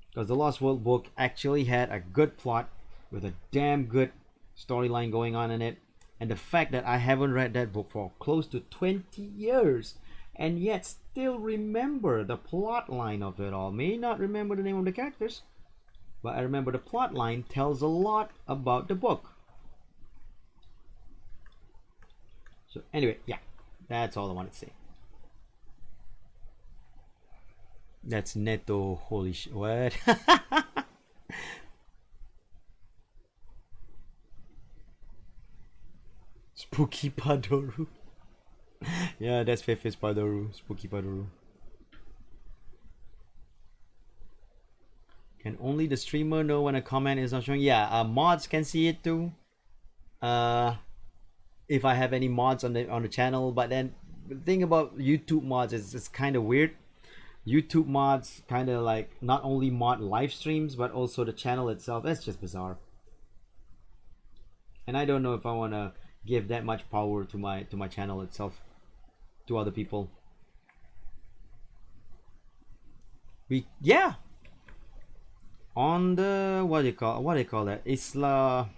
Because the Lost World book actually had a good plot with a damn good storyline going on in it. And the fact that I haven't read that book for close to 20 years and yet still remember the plot line of it all. May not remember the name of the characters, but I remember the plot line tells a lot about the book. So anyway, yeah, that's all I wanted to say. That's Neto. Holy shit. What? Spooky Padoru. Yeah, that's Fefe's Padoru. Spooky Padoru. Can only the streamer know when a comment is not showing? Yeah, mods can see it too. If I have any mods on the channel, but then the thing about YouTube mods is it's kind of weird. YouTube mods kind of like not only mod live streams but also the channel itself. That's just bizarre. And I don't know if I want to give that much power to my channel itself to other people. Yeah, on the what do you call that, Isla,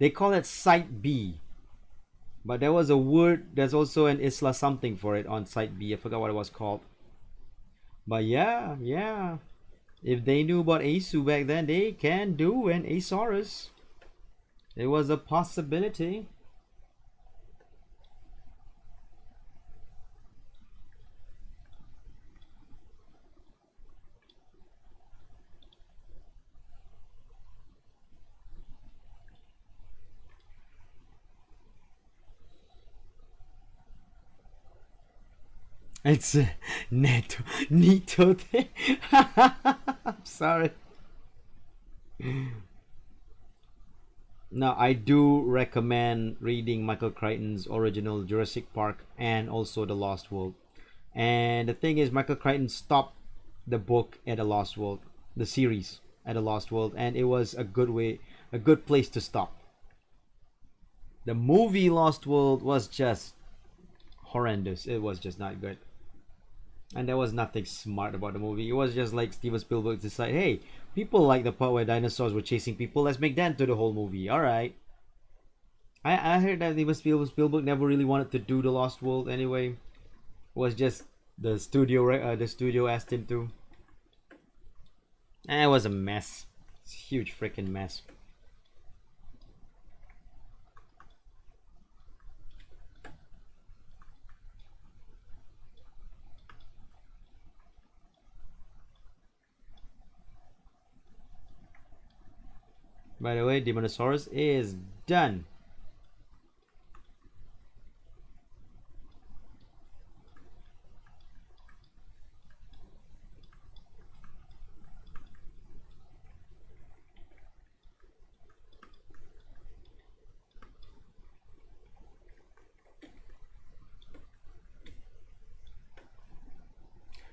they call it Site B, but there was a word, there's also an Isla something for it on Site B. I forgot what it was called. But yeah, if they knew about Asu back then, they can do an Asaurus. It was a possibility. It's Nito thing. I'm sorry. Now I do recommend reading Michael Crichton's original Jurassic Park and also The Lost World. And the thing is, Michael Crichton stopped the book at The Lost World, the series at The Lost World, and it was a good place to stop. The movie Lost World was just horrendous. It was just not good. And there was nothing smart about the movie. It was just like Steven Spielberg decided, hey, people like the part where dinosaurs were chasing people. Let's make that into the whole movie. All right. I heard that even Spielberg never really wanted to do The Lost World anyway. It was just the studio asked him to. And it was a mess. It's a huge freaking mess. By the way, Demonosaurus is done.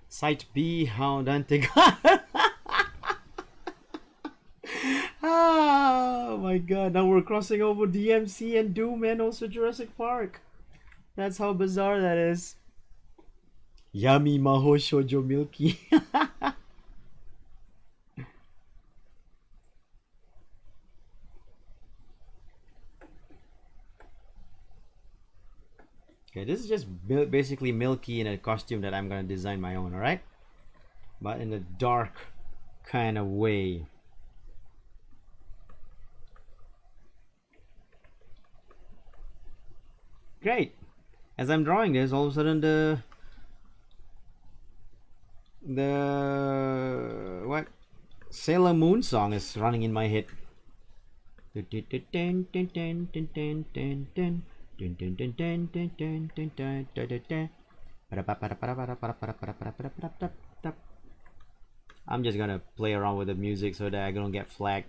Site B, how Dante got. Oh my god, now we're crossing over DMC and Doom and also Jurassic Park. That's how bizarre that is. Yummy Maho Shoujo Milky. Okay, this is just basically Milky in a costume that I'm gonna design my own, alright? But in a dark kind of way. Great. As I'm drawing this, all of a sudden the what Sailor Moon song is running in my head. I'm just gonna play around with the music so that I don't get flagged,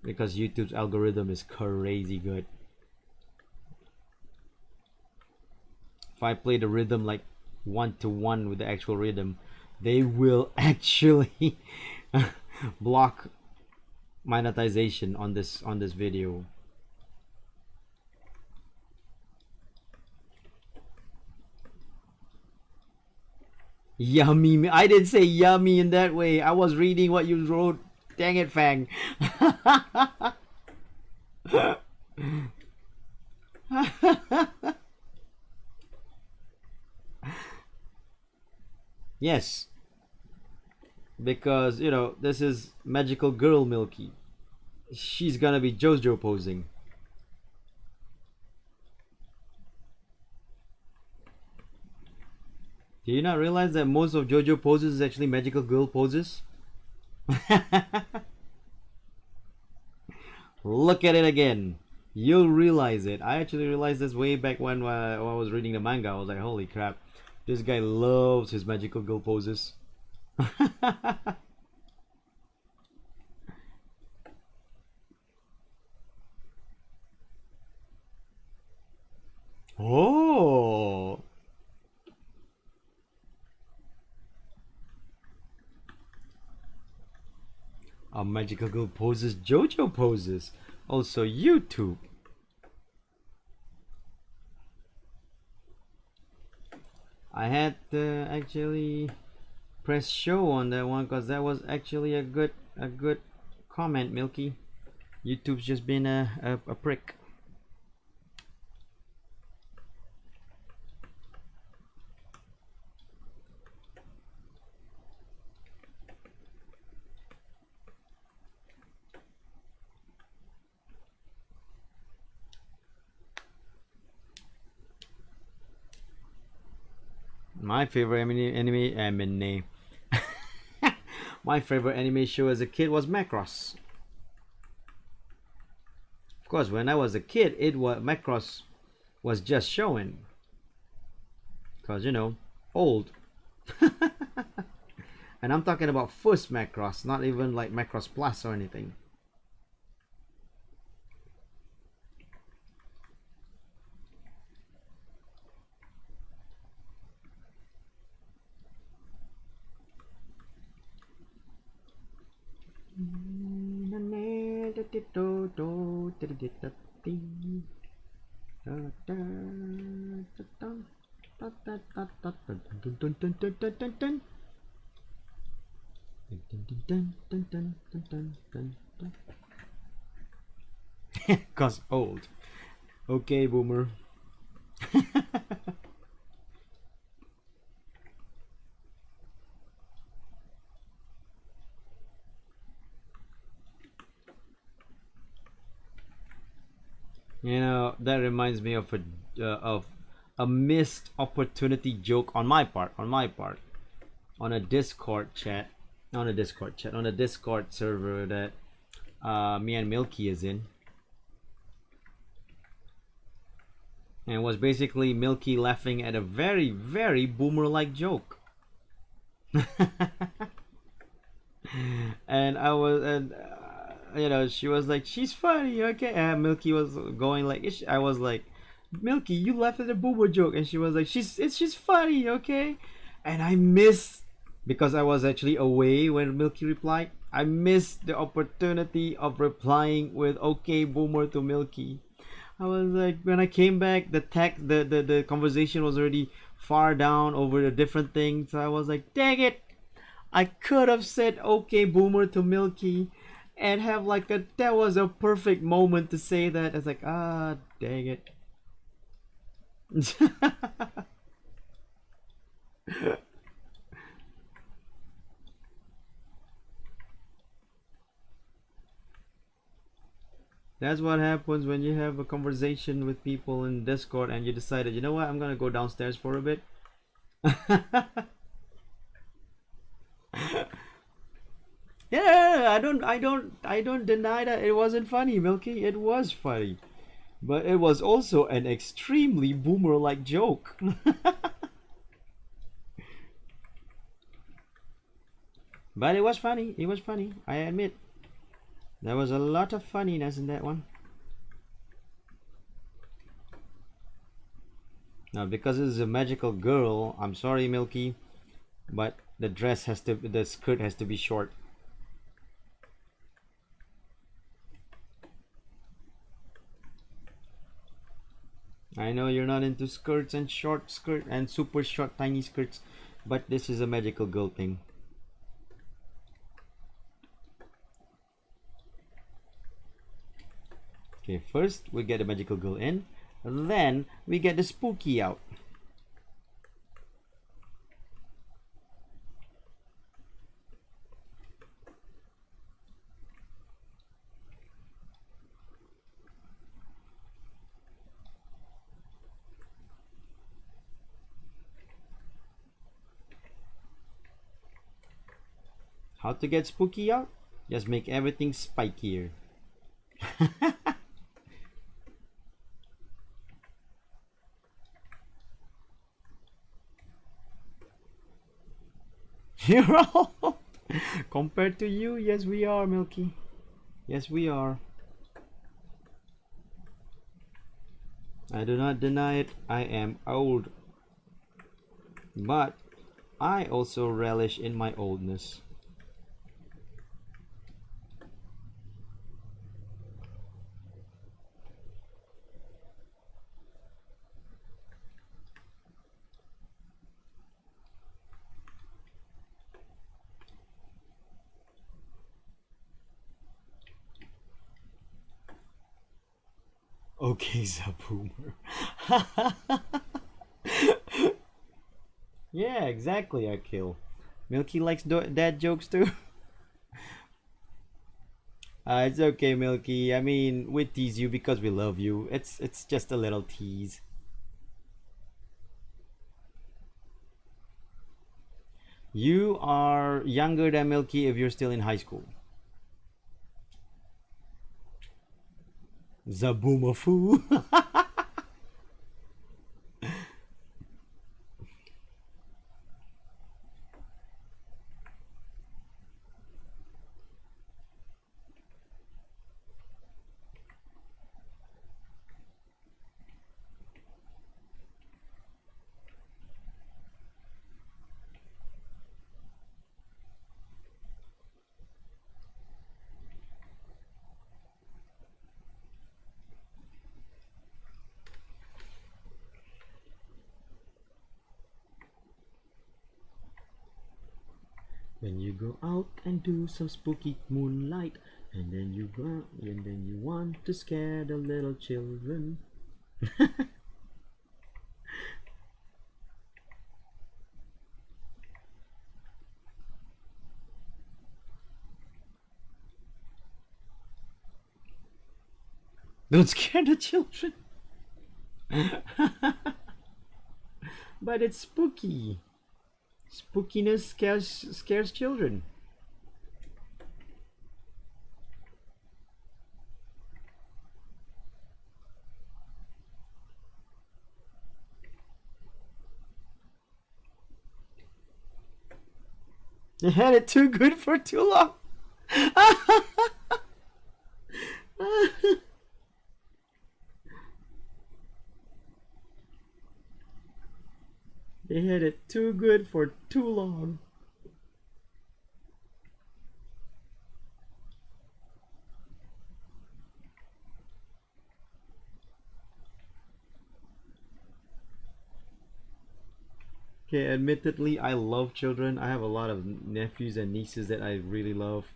because YouTube's algorithm is crazy good. If I play the rhythm like 1-to-1 with the actual rhythm, they will actually block monetization on this video. Yummy. I didn't say yummy in that way. I was reading what you wrote. Dang it, Fang. Yes, because you know this is magical girl Milky. She's gonna be JoJo posing. Do you not realize that most of JoJo poses is actually magical girl poses? Look at it again. You'll realize it. I actually realized this way back when I was reading the manga. I was like, holy crap, this guy loves his magical girl poses. Oh, a magical girl poses, JoJo poses, also YouTube. I had to actually press show on that one because that was actually a good comment, Milky. YouTube's just been a prick. My favorite anime my favorite anime show as a kid was Macross. Of course, when I was a kid, Macross was just showing, cause you know, old. And I'm talking about first Macross, not even like Macross Plus or anything. Cause old. Okay, boomer. You know, that reminds me of a missed opportunity joke on my part. On a Discord chat, on a Discord server that me and Milky is in, and it was basically Milky laughing at a very boomer-like joke. And I was and you know, she was like, she's funny, okay, and Milky was going like, I was like, Milky, you laughed at a boomer joke, and she was like, she's funny, okay. And I missed, because I was actually away when Milky replied, I missed the opportunity of replying with okay boomer to Milky. I was like, when I came back, the conversation was already far down over a different thing, so I was like, dang it, I could have said okay boomer to Milky and have like that was a perfect moment to say that. It's like, ah, dang it. That's what happens when you have a conversation with people in Discord and you decided, you know what, I'm gonna go downstairs for a bit. Yeah, I don't deny that it wasn't funny, Milky. It was funny. But it was also an extremely boomer like joke. But it was funny. It was funny. I admit. There was a lot of funniness in that one. Now, because it's a magical girl, I'm sorry, Milky, but the skirt has to be short. I know you're not into skirts and short skirt and super short tiny skirts, but this is a magical girl thing. Okay, first we get the magical girl in, then we get the spooky out. How to get spooky out? Just make everything spikier. You're old. Compared to you, yes we are, Milky. Yes we are. I do not deny it, I am old. But I also relish in my oldness. Okay, Zaboomer. Yeah, exactly, Akil. Milky likes dad jokes too. It's okay, Milky. I mean, we tease you because we love you. It's just a little tease. You are younger than Milky if you're still in high school. Zaboomafu. When you go out and do some spooky moonlight, and then you want to scare the little children. Don't scare the children. But it's spooky. Spookiness scares children. They had it too good for too long. They had it too good for too long. Okay, admittedly, I love children. I have a lot of nephews and nieces that I really love.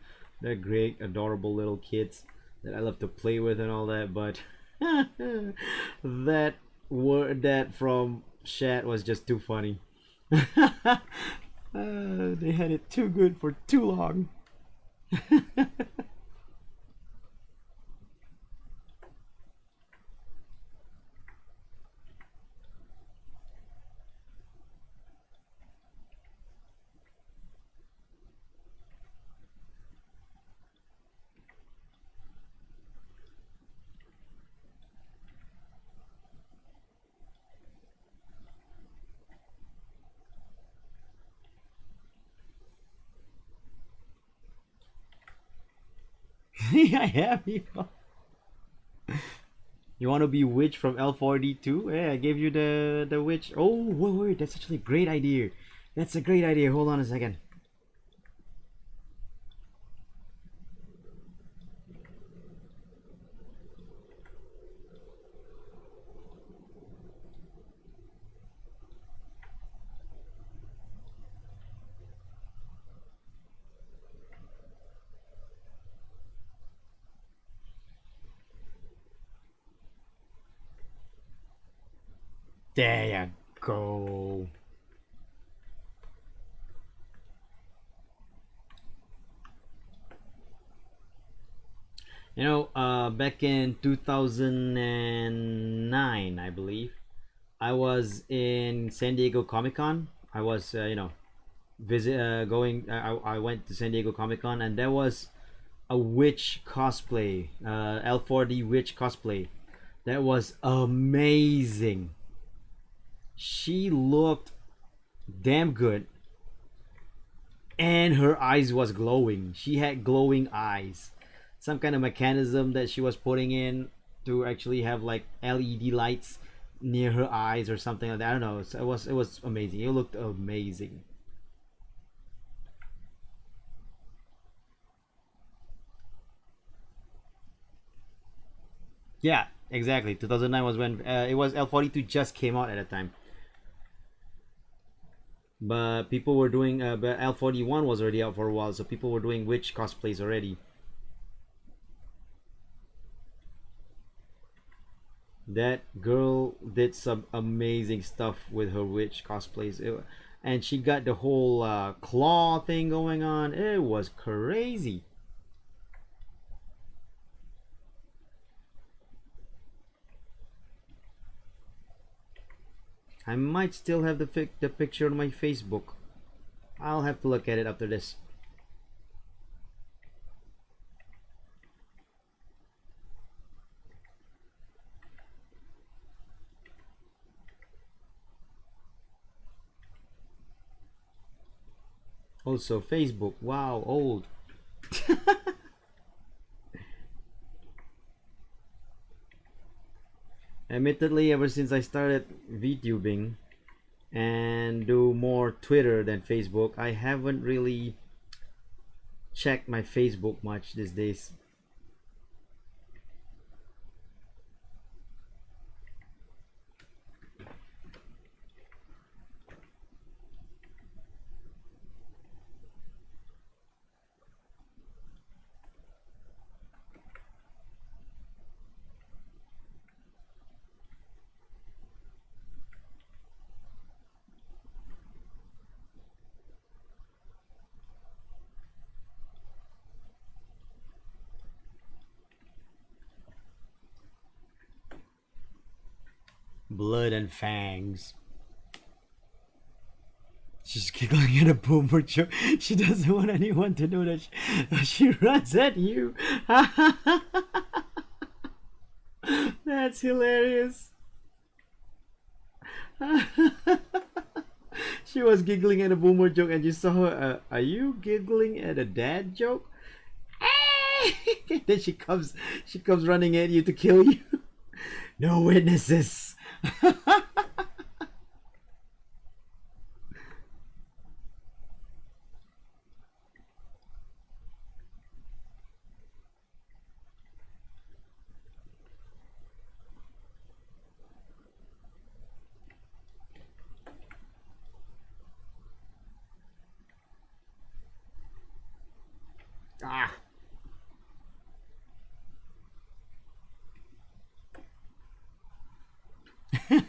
They're great, adorable little kids that I love to play with and all that. But that word that from Shat was just too funny. They had it too good for too long. I have you. You want to be witch from L42? Yeah, I gave you the witch. Oh, wait, that's actually a great idea. That's a great idea. Hold on a second. There you go. Back in 2009, I believe, I was in San Diego Comic Con. I was, visit going. I went to San Diego Comic Con, and there was a witch cosplay, L4D witch cosplay. That was amazing. She looked damn good, and her eyes was glowing. She had glowing eyes. Some kind of mechanism that she was putting in to actually have like LED lights near her eyes or something like that. I don't know. So it was amazing. It looked amazing. Yeah, exactly. 2009 was when it was L42 just came out at the time. But people were doing but L41 was already out for a while, so people were doing witch cosplays already. That girl did some amazing stuff with her witch cosplays. And she got the whole claw thing going on. It was crazy. I might still have the picture on my Facebook. I'll have to look at it after this. Also, Facebook. Wow, old. Admittedly, ever since I started VTubing and do more Twitter than Facebook, I haven't really checked my Facebook much these days. Blood and fangs. She's giggling at a boomer joke. She doesn't want anyone to know that she runs at you. That's hilarious. She was giggling at a boomer joke, and you saw her. Are you giggling at a dad joke? Then she comes running at you to kill you. No witnesses. Ah.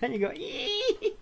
And you go. Eee!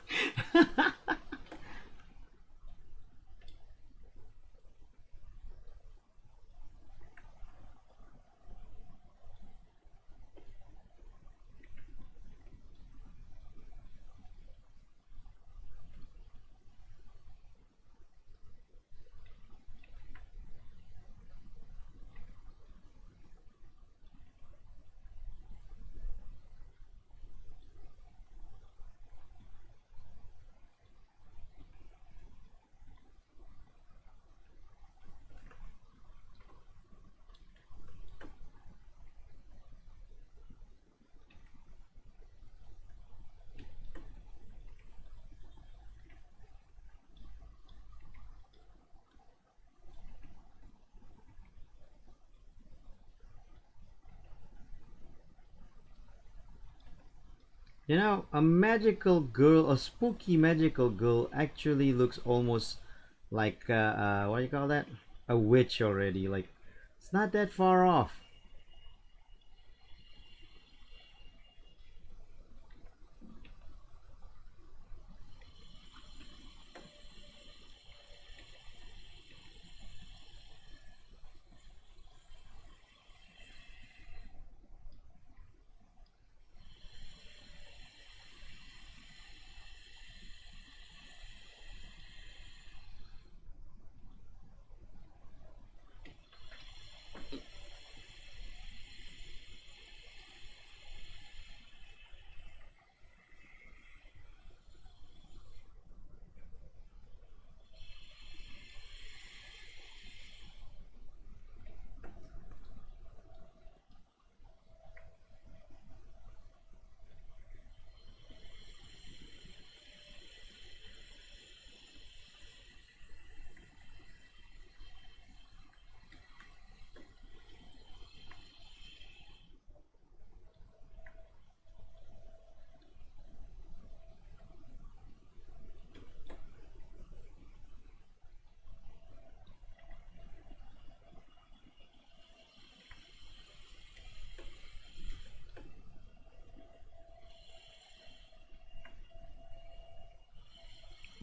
You know, a magical girl, a spooky magical girl, actually looks almost like what do you call that? A witch already. Like, it's not that far off.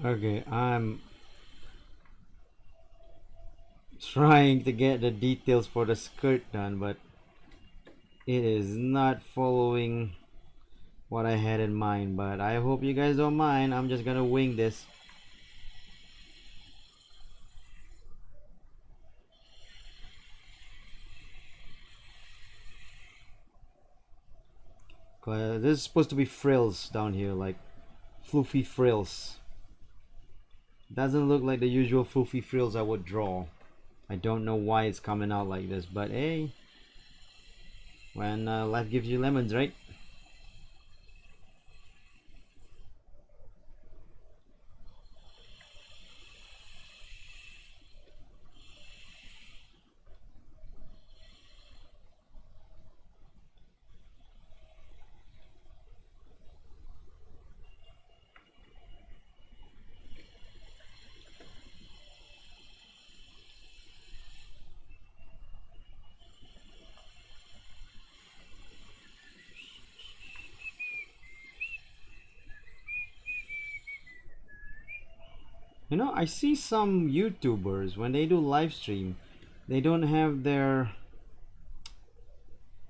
Okay, I'm trying to get the details for the skirt done, but it is not following what I had in mind. But I hope you guys don't mind. I'm just gonna wing this. 'Cause this is supposed to be frills down here, like floofy frills. Doesn't look like the usual floofy frills I would draw. I don't know why it's coming out like this, but hey, when life gives you lemons, right? You know, I see some YouTubers when they do live stream, they don't have their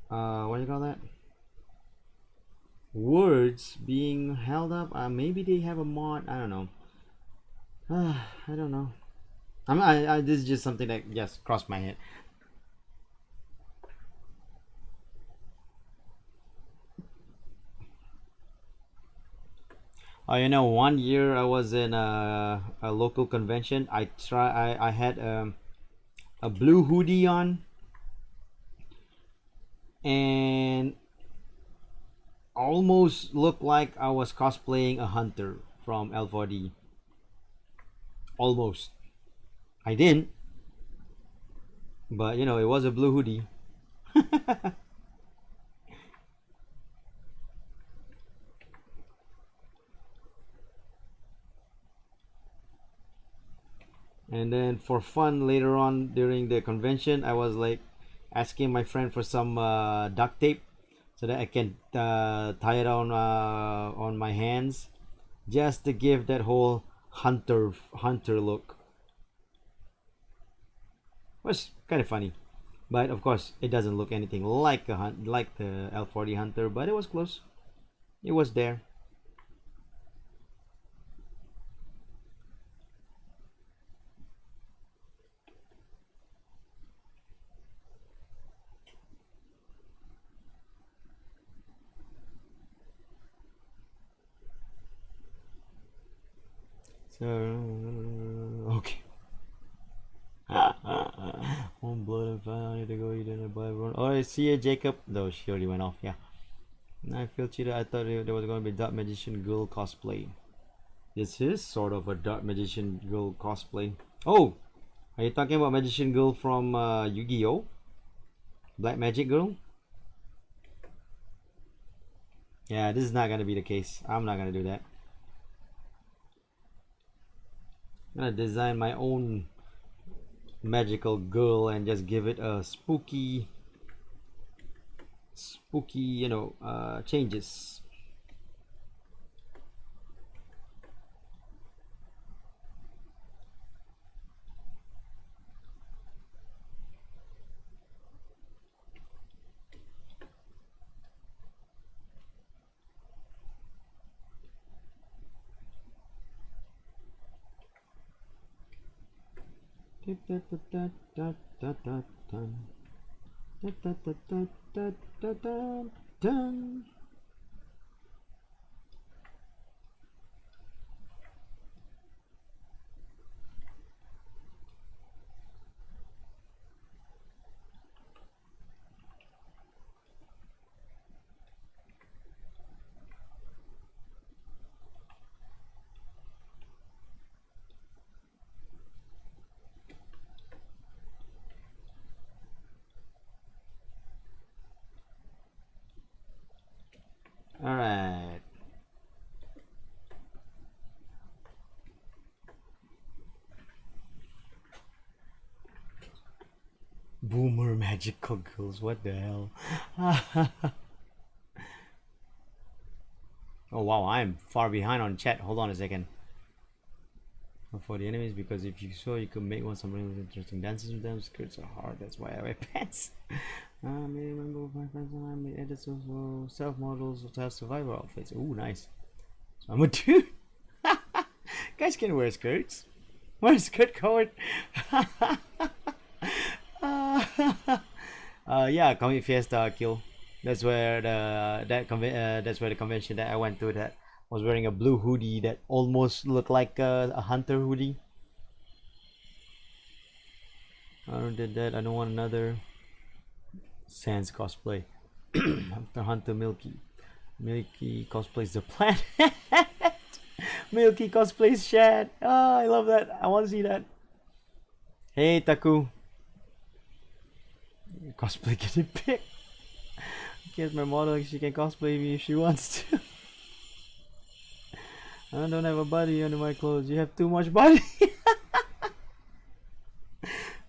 what do you call that? Words being held up. Maybe they have a mod. I don't know. I don't know. This is just something that just crossed my head. You know, one year I was in a local convention. I had a blue hoodie on and almost looked like I was cosplaying a hunter from L4D. Almost. I didn't, but you know, it was a blue hoodie. And then for fun later on during the convention, I was like asking my friend for some duct tape so that I can tie it on my hands, just to give that whole hunter look. It was kind of funny, but of course it doesn't look anything like like the L40 hunter, but it was close. It was there. So okay. One blood and fine. I need to go eat dinner. Bye everyone. Oh, I see you, Jacob. Though she already went off. Yeah. I feel cheated. I thought there was going to be Dark Magician Girl cosplay. This is sort of a Dark Magician Girl cosplay. Oh, are you talking about Magician Girl from Yu-Gi-Oh? Black Magic Girl? Yeah, this is not gonna be the case. I'm not gonna do that. I'm gonna design my own magical girl and just give it a spooky, changes. All right. Boomer magical girls. What the hell? Oh wow, I'm far behind on chat. Hold on a second. For the enemies, because if you saw, you could make one something with interesting dances with them. Skirts are hard. That's why I wear pants. I made a member of my friends and I made edits of self models of survival outfits. Ooh, nice. So I'm a dude. Guys can wear skirts. Wear a skirt code. Yeah, Comic Fiesta kill. That's where that's where the convention that I went to that was wearing a blue hoodie that almost looked like a hunter hoodie. I don't did that. I don't want another Sans cosplay. After Hunter Milky. Milky cosplays the planet. Milky cosplays Shad. Oh, I love that. I want to see that. Hey Taku. Cosplay getting picked. Here's my model. She can cosplay me if she wants to. I don't have a body under my clothes. You have too much body.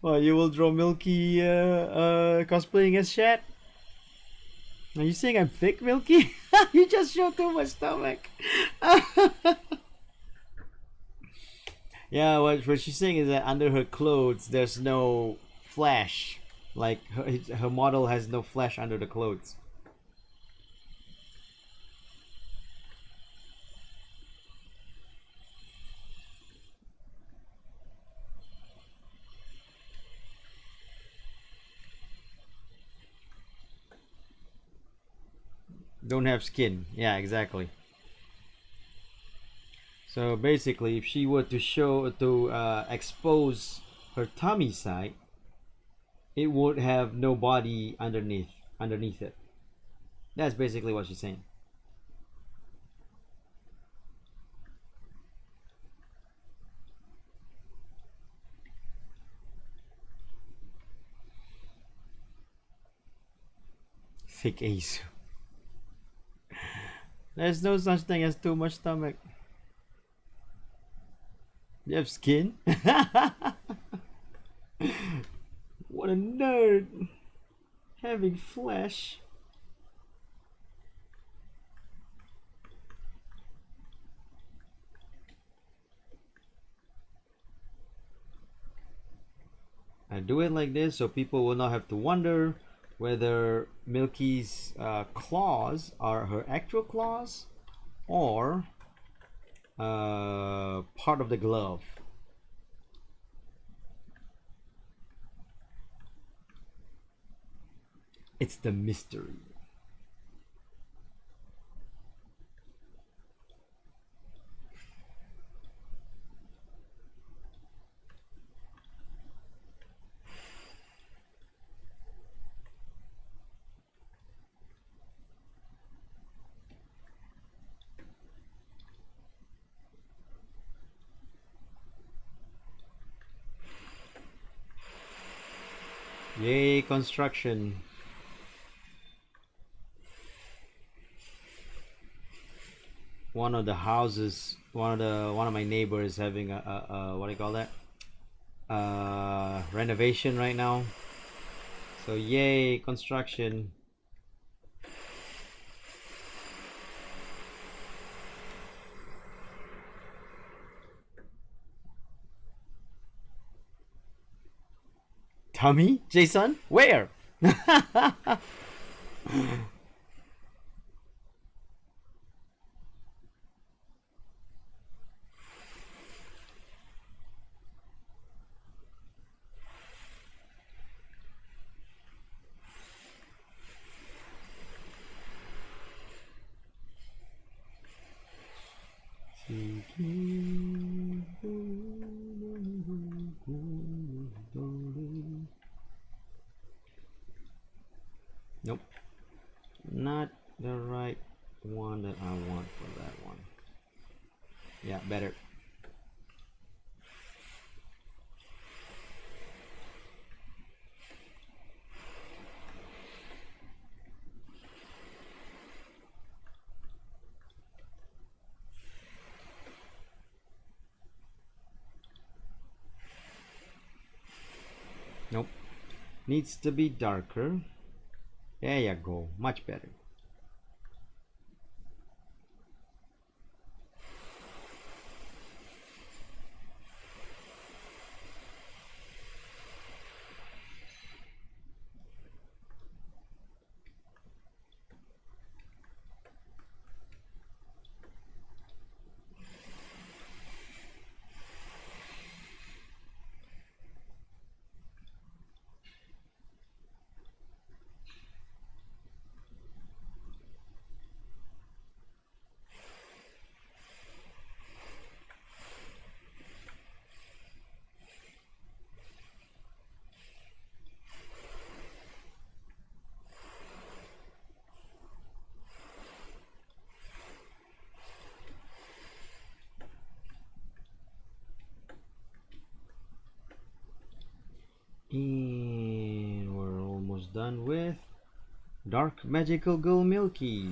Well, you will draw Milky cosplaying as Shad? Are you saying I'm thick, Milky? You just showed too much stomach. Yeah, what she's saying is that under her clothes, there's no flesh. Like, her model has no flesh under the clothes. Don't have skin. Yeah, exactly. So basically, if she were to expose her tummy side, it would have no body underneath it. That's basically what she's saying. Thick ace. There's no such thing as too much stomach. You have skin? What a nerd! Having flesh. I do it like this so people will not have to wonder whether Milky's claws are her actual claws or part of the glove. It's the mystery. Yay, construction. one of the houses, one of my neighbors having a what do you call that? Renovation right now. So yay, construction. Tommy? Jason? Where? Nope. Not the right one that I want for that one. Yeah, better. Nope. Needs to be darker. There you go. Much better. And we're almost done with Dark Magical Girl Milky.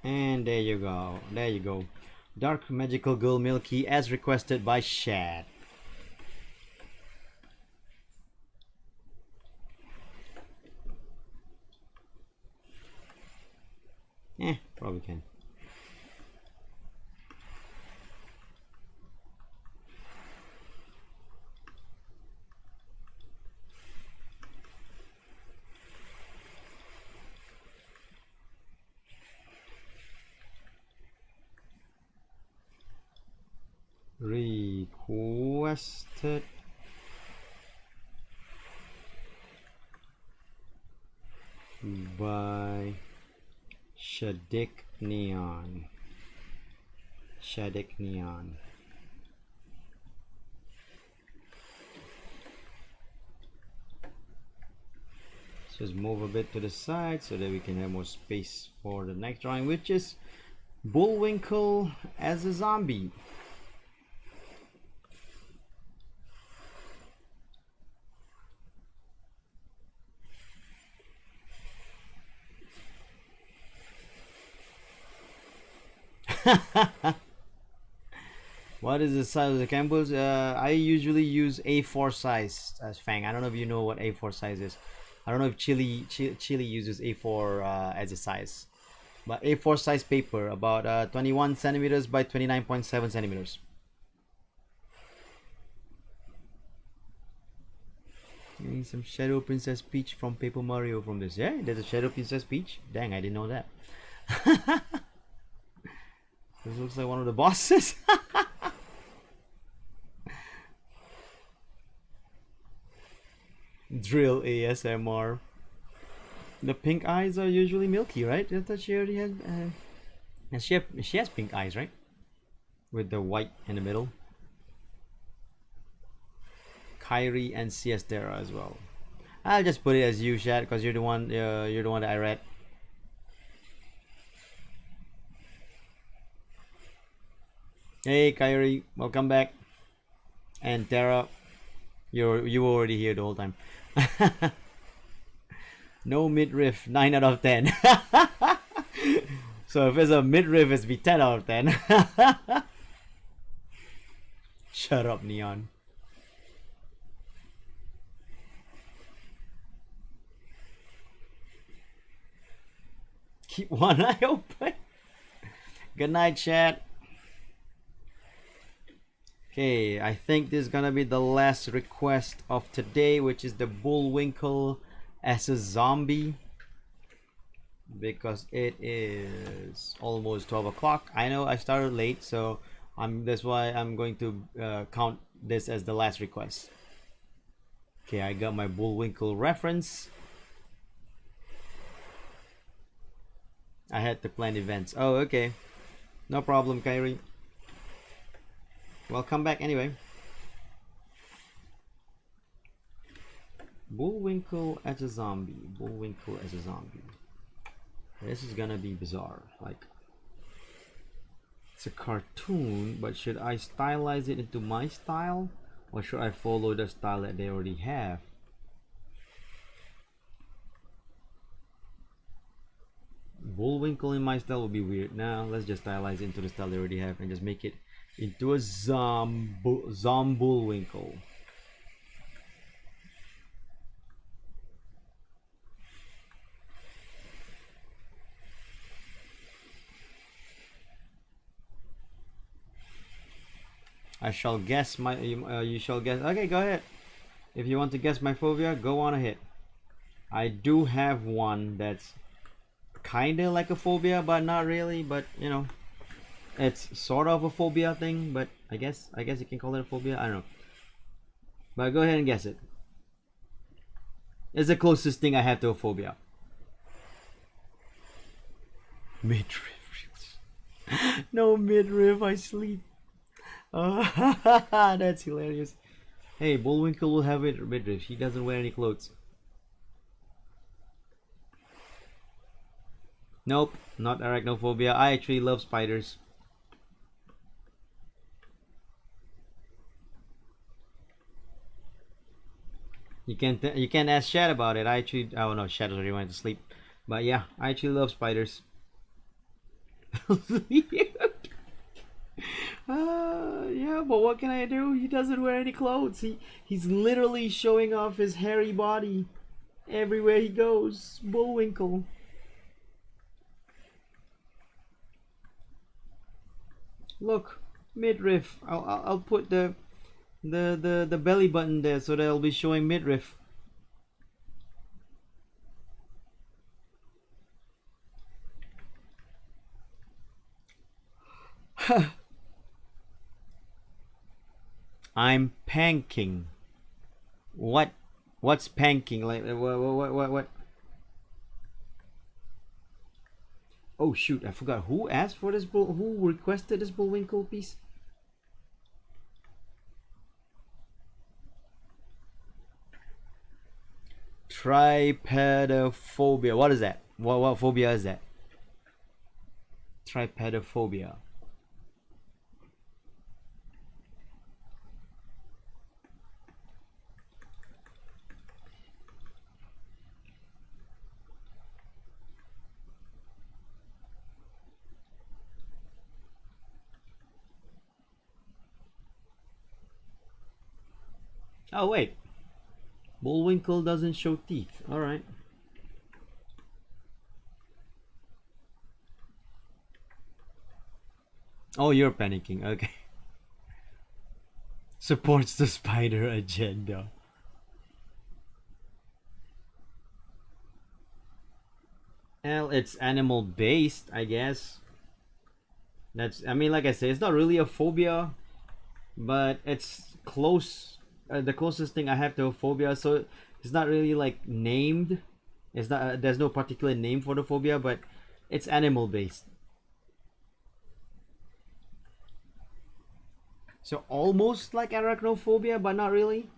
And there you go. There you go. Dark Magical Girl Milky as requested by Shad. Probably can. Requested by Shadik Neon. Shadik Neon. Just move a bit to the side so that we can have more space for the next drawing, which is Bullwinkle as a zombie. What is the size of the campus? I usually use A4 size as Fang. I don't know if you know what A4 size is. I don't know if Chili uses A4 as a size, but A4 size paper, about 21 centimeters by 29.7 centimeters. Getting some Shadow Princess Peach from Paper Mario from this. Yeah, there's a Shadow Princess Peach. Dang, I didn't know that. This looks like one of the bosses. Drill ASMR. The pink eyes are usually milky, right? I thought she already had. She has pink eyes, right? With the white in the middle. Kyrie and Siestera as well. I'll just put it as you, chat, because you're the one. You're the one that I read. Hey, Kyrie, welcome back. And Tara, you were already here the whole time. No midriff, 9 out of 10. So if it's a midriff, it's be 10 out of 10. Shut up, Neon. Keep one eye open. Good night, chat. Okay, I think this is gonna be the last request of today, which is the Bullwinkle as a zombie, because it is almost 12 o'clock. I know I started late, so that's why I'm going to count this as the last request. Okay, I got my Bullwinkle reference. I had to plan events. Oh, okay. No problem, Kyrie. Welcome back anyway. Bullwinkle as a zombie. Bullwinkle as a zombie. This is gonna be bizarre. Like, it's a cartoon, but should I stylize it into my style? Or should I follow the style that they already have? Bullwinkle in my style would be weird. Now let's just stylize into the style they already have and just make it into a Bullwinkle. I shall guess my. You shall guess. Okay, go ahead. If you want to guess my phobia, go on ahead. I do have one that's kinda like a phobia, but not really. But you know, it's sort of a phobia thing. But I guess you can call it a phobia. I don't know. But go ahead and guess it. It's the closest thing I have to a phobia. Midriff. No midriff. I sleep. That's hilarious. Hey, Bullwinkle will have it midriff. He doesn't wear any clothes. Nope, not arachnophobia. I actually love spiders. You can ask Shad about it. Oh no, Shad already went to sleep. But yeah, I actually love spiders. Yeah, but what can I do? He doesn't wear any clothes. He's literally showing off his hairy body everywhere he goes. Bullwinkle. Look, midriff. I'll put the belly button there so that it'll be showing midriff. I'm panking. What's panking? Like what? Oh shoot! I forgot who asked for this who requested this Bullwinkle piece. Trypanophobia. What is that? What phobia is that? Trypanophobia. Oh wait, Bullwinkle doesn't show teeth. All right. Oh, you're panicking. Okay. Supports the spider agenda. Well, it's animal based, I guess. I mean, like I say, it's not really a phobia, but it's close. The closest thing I have to a phobia. So It's not really like named. It's not. There's no particular name for the phobia, but it's animal based. So almost like arachnophobia, but not really.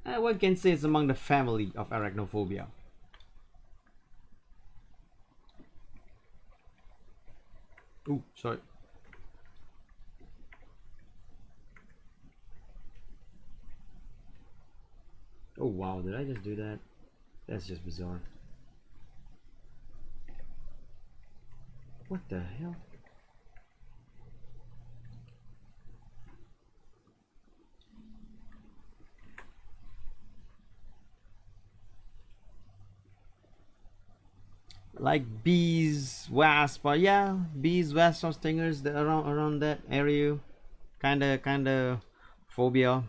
One can say it's among the family of arachnophobia. Ooh, sorry. Oh wow, did I just do that? That's just bizarre. What the hell? Like bees, wasps, but yeah, bees, wasps, or stingers that around that area, kinda phobia,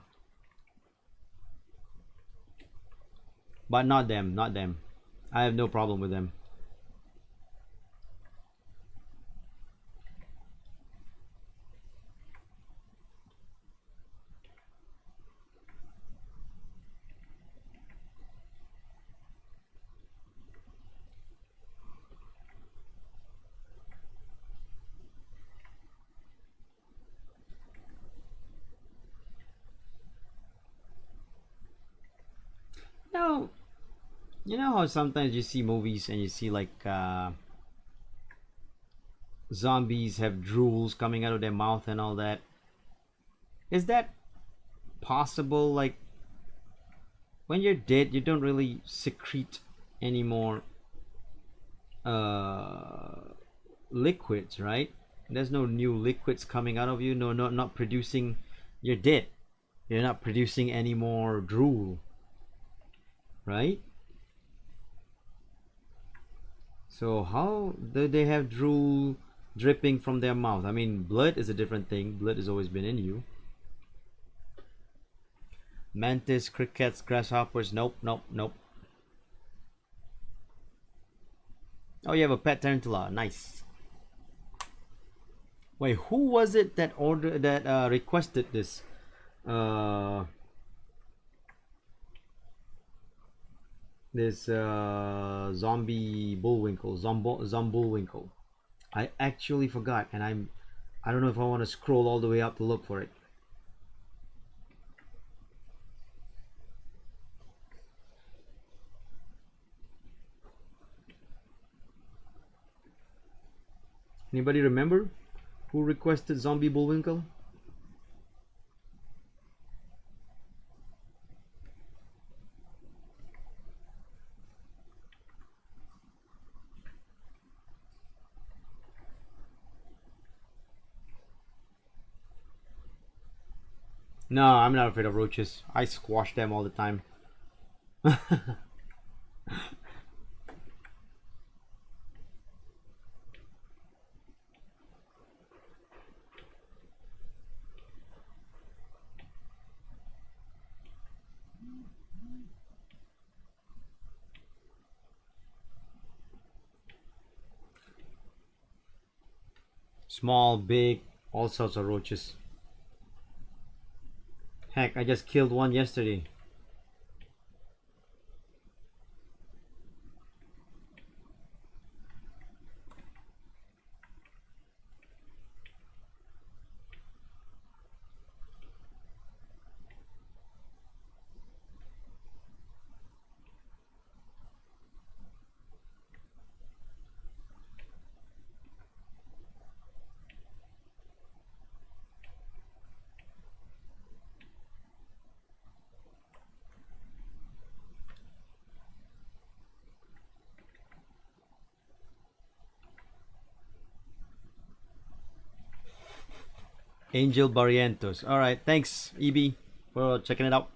but not them, not them. I have no problem with them. No, you know how sometimes you see movies and you see like zombies have drools coming out of their mouth and all that. Is that possible? Like when you're dead, you don't really secrete any more uh, liquids, right? There's no new liquids coming out of you. No, not producing. You're dead. You're not producing any more drool, right? So how do they have drool dripping from their mouth? I mean, blood is a different thing. Blood has always been in you. Mantis, crickets, grasshoppers. Nope, nope, nope. Oh, you have a pet tarantula. Nice. Wait, who was it that requested this? Uh, this zombie bullwinkle, zombulwinkle. I actually forgot, and I don't know if I want to scroll all the way up to look for it. Anybody remember who requested zombie bullwinkle? No, I'm not afraid of roaches. I squash them all the time. Small, big, all sorts of roaches. Heck, I just killed one yesterday. Angel Barrientos. All right, thanks, EB, for checking it out.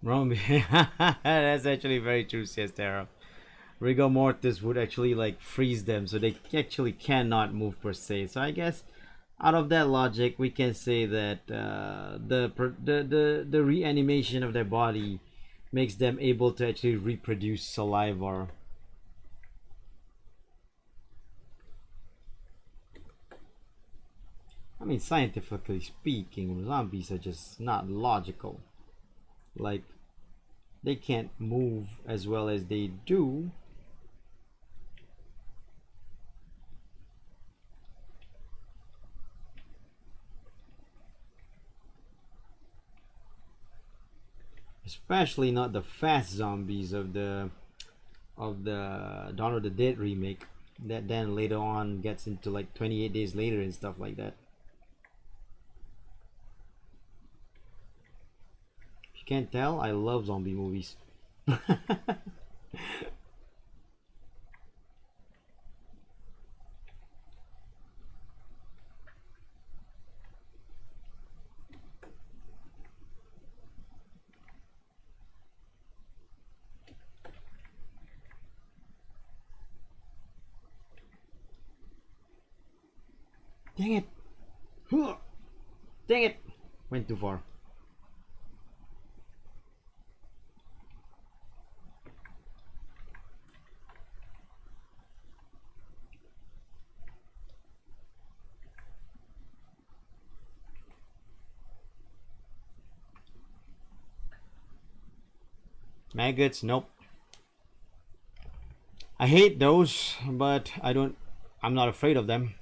Wrong. That's actually very true, says Tara. Rigor mortis would actually like freeze them, so they actually cannot move per se. So I guess out of that logic, we can say that the reanimation of their body makes them able to actually reproduce saliva. I mean, scientifically speaking, zombies are just not logical. Like, they can't move as well as they do. Especially not the fast zombies of the Dawn of the Dead remake that then later on gets into like 28 days later and stuff like that. If you can't tell, I love zombie movies. Dang it! Dang it! Went too far. Maggots, nope. I hate those, but I'm not afraid of them.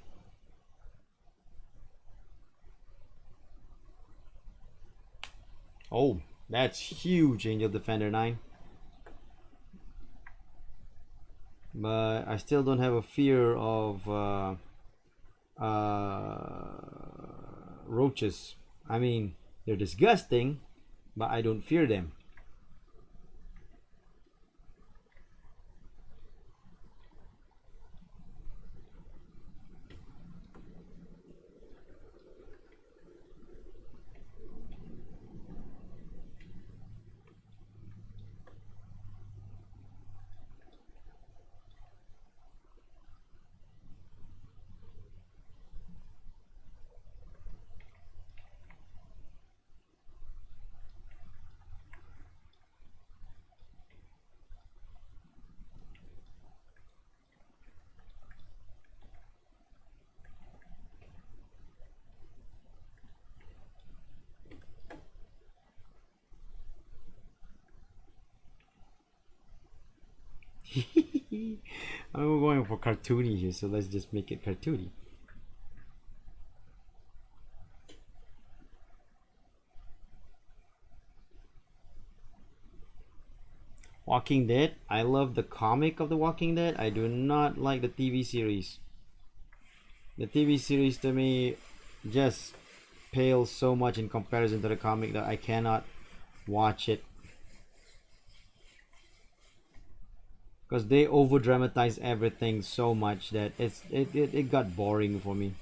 Oh, that's huge, Angel Defender 9. But I still don't have a fear of roaches. I mean, they're disgusting, but I don't fear them. I'm going for cartoony here, so let's just make it cartoony. Walking Dead. I love the comic of The Walking Dead. I do not like the TV series. The TV series to me just pales so much in comparison to the comic that I cannot watch it. Because they over dramatize everything so much that it got boring for me.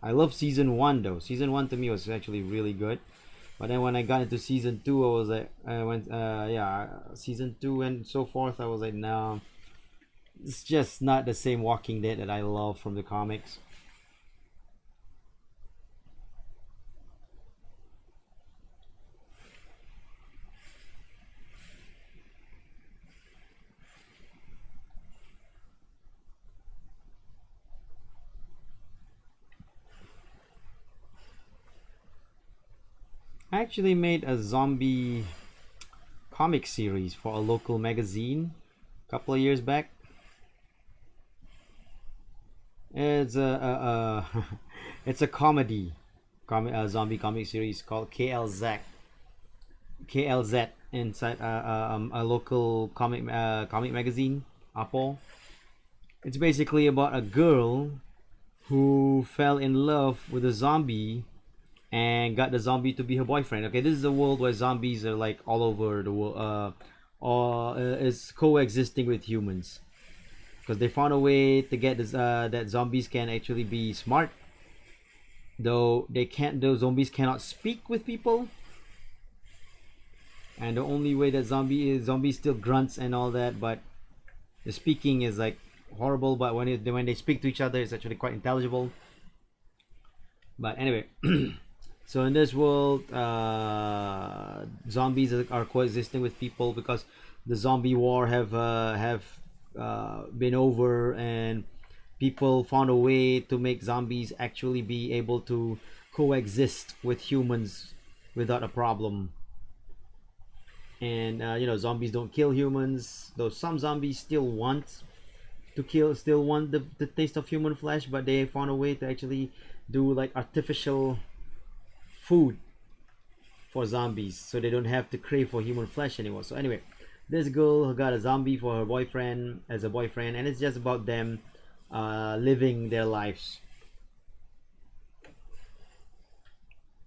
I love season one though. Season one to me was actually really good. But then when I got into season two, I was like, I went, yeah, season two and so forth. I was like, no, it's just not the same Walking Dead that I love from the comics. I actually made a zombie comic series for a local magazine a couple of years back. It's a it's a comedy, zombie comic series called KLZ inside a local comic magazine, Apple. It's basically about a girl who fell in love with a zombie and got the zombie to be her boyfriend. Okay, this is a world where zombies are like all over the world, or is coexisting with humans because they found a way to get this, that zombies can actually be smart, though they can't. Those zombies cannot speak with people, and the only way that zombie still grunts and all that, but the speaking is like horrible. But when they speak to each other, it's actually quite intelligible. But anyway, so in this world, zombies are coexisting with people because the zombie war have been over, and people found a way to make zombies actually be able to coexist with humans without a problem. And zombies don't kill humans, though some zombies still want the taste of human flesh, but they found a way to actually do like artificial food for zombies so they don't have to crave for human flesh anymore. So anyway, this girl got a zombie for her boyfriend as a boyfriend, and it's just about them living their lives.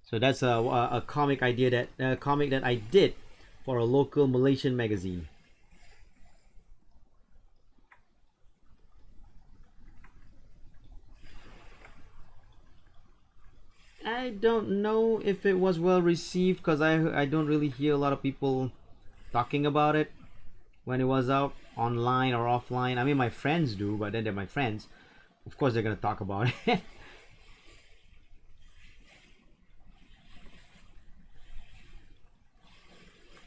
So that's a comic idea comic that I did for a local Malaysian magazine. I don't know if it was well received because I don't really hear a lot of people talking about it when it was out online or offline. I mean, my friends do, but then they're my friends. Of course, they're gonna talk about it.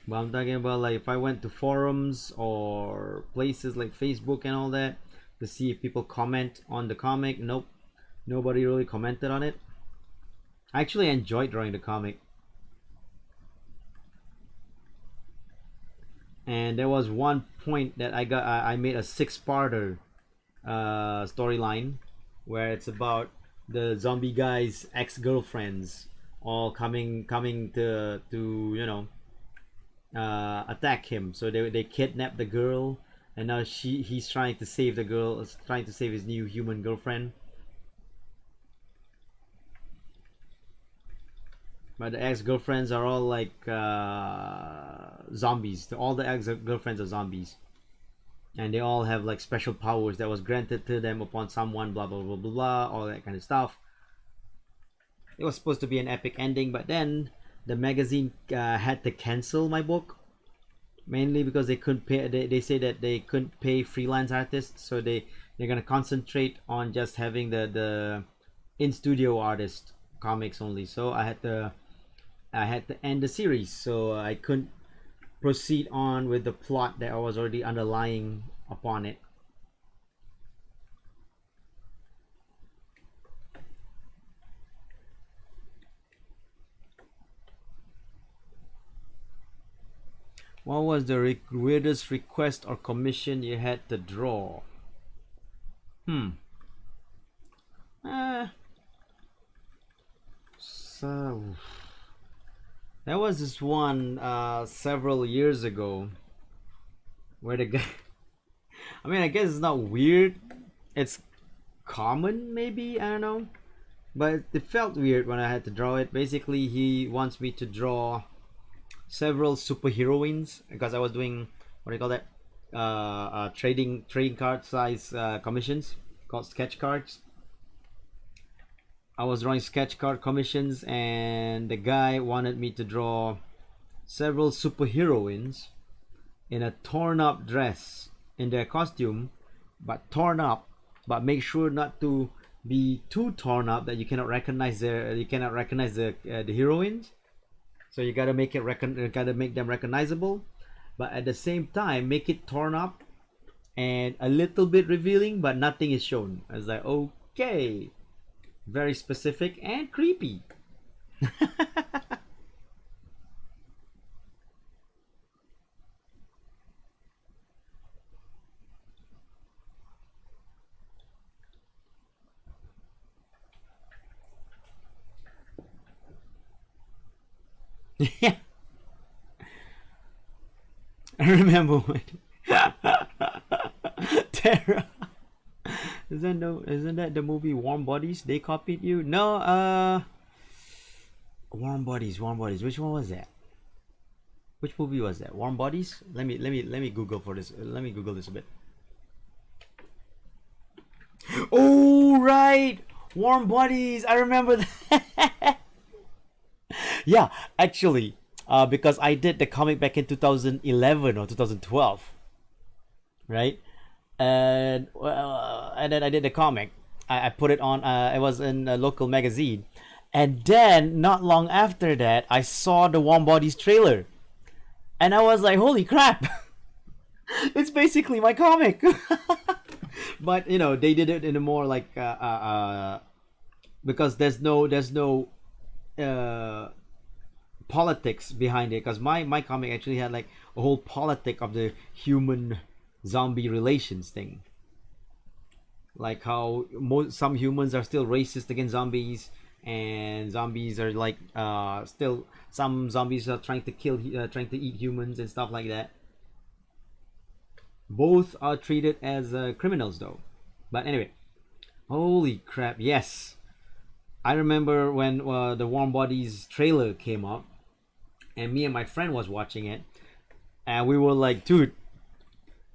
But I'm talking about like if I went to forums or places like Facebook and all that to see if people comment on the comic. Nope, nobody really commented on it. I actually enjoyed drawing the comic. And there was one point that I made a six-parter storyline where it's about the zombie guy's ex-girlfriends all coming to attack him. So they kidnap the girl, and now he's trying to save the girl, trying to save his new human girlfriend. But the ex-girlfriends are all like zombies. All the ex-girlfriends are zombies, and they all have like special powers that was granted to them upon someone. Blah blah blah blah blah. All that kind of stuff. It was supposed to be an epic ending, but then the magazine had to cancel my book, mainly because they couldn't pay. They say that they couldn't pay freelance artists, so they're gonna concentrate on just having the in studio artist comics only. So I had to end the series, so I couldn't proceed on with the plot that I was already underlying upon it. What was the weirdest request or commission you had to draw? So there was this one several years ago where the guy I mean, I guess it's not weird, it's common maybe, I don't know, but it felt weird when I had to draw it. Basically, he wants me to draw several superheroines because I was doing, what do you call that, trading card size commissions called sketch cards. I was drawing sketch card commissions, and the guy wanted me to draw several superheroines in a torn up dress in their costume, but torn up, but make sure not to be too torn up that you cannot recognize the heroines. So you gotta make them recognizable, but at the same time make it torn up and a little bit revealing, but nothing is shown. I was like, okay, very specific and creepy. Yeah, I remember when Terra. Isn't that the movie Warm Bodies? They copied you? No, Warm Bodies. Which one was that? Which movie was that? Warm Bodies? Let me Google for this. Let me Google this a bit. Oh right. Warm bodies. I remember that. Yeah, actually, because I did the comic back in 2011 or 2012, right? And then I did the comic. I put it on. It was in a local magazine, and then not long after that, I saw the Warm Bodies trailer, and I was like, "Holy crap!" It's basically my comic. But you know, they did it in a more like because there's no uh, politics behind it. Because my comic actually had like a whole politic of the human zombie relations thing, like how some humans are still racist against zombies, and zombies are like still some zombies are trying to trying to eat humans and stuff like that. Both are treated as criminals though. But anyway, holy crap, yes. I remember when the Warm Bodies trailer came up, and me and my friend was watching it, and we were like, dude,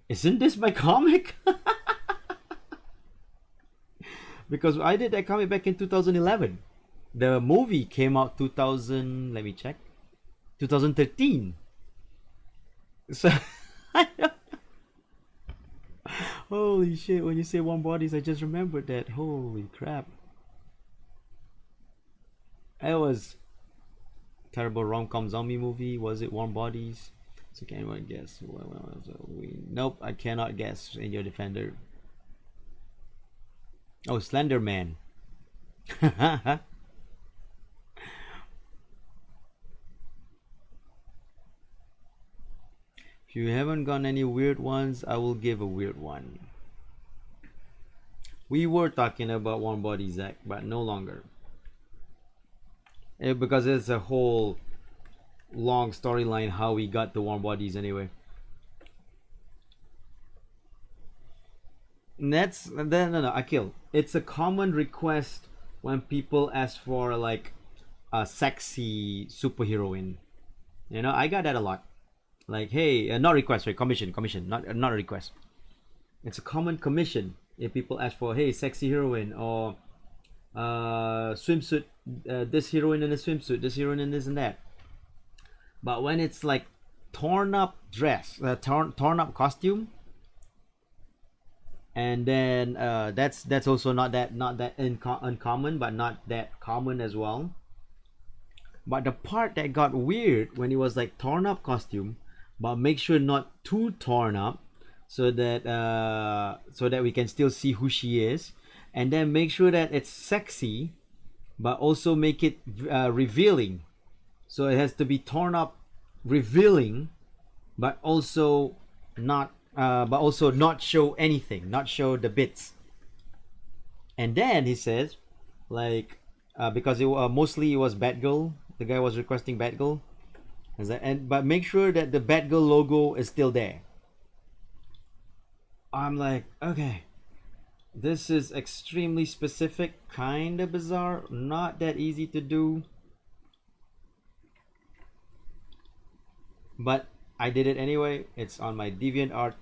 isn't this my comic? Because I did that comic back in 2011. The movie came out 2000, let me check, 2013. So holy shit, when you say Warm Bodies, I just remembered that. Holy crap. It was terrible rom-com zombie movie. Was it Warm Bodies? So can anyone guess? Nope, I cannot guess in your defender. Oh, Slender Man. If you haven't got any weird ones, I will give a weird one. We were talking about Warm Bodies, Zach, but no longer. Because it's a whole long storyline how we got the Warm Bodies anyway. That's no, Akil. It's a common request when people ask for like a sexy superheroine. You know, I got that a lot. Like, hey, not request, right? Commission, not a request. It's a common commission if people ask for, hey, sexy heroine or swimsuit. This heroine in a swimsuit, this heroine in this and that. But when it's like torn up dress, torn up costume, and then that's also not that uncommon, but not that common as well. But the part that got weird when it was like torn up costume, but make sure not too torn up, so that we can still see who she is, and then make sure that it's sexy, but also make it revealing. So it has to be torn up, revealing, but also not show anything, not show the bits. And then he says, like, because mostly it was Batgirl. The guy was requesting Batgirl, but make sure that the Batgirl logo is still there. I'm like, okay, this is extremely specific, kind of bizarre, not that easy to do. But I did it anyway. It's on my DeviantArt.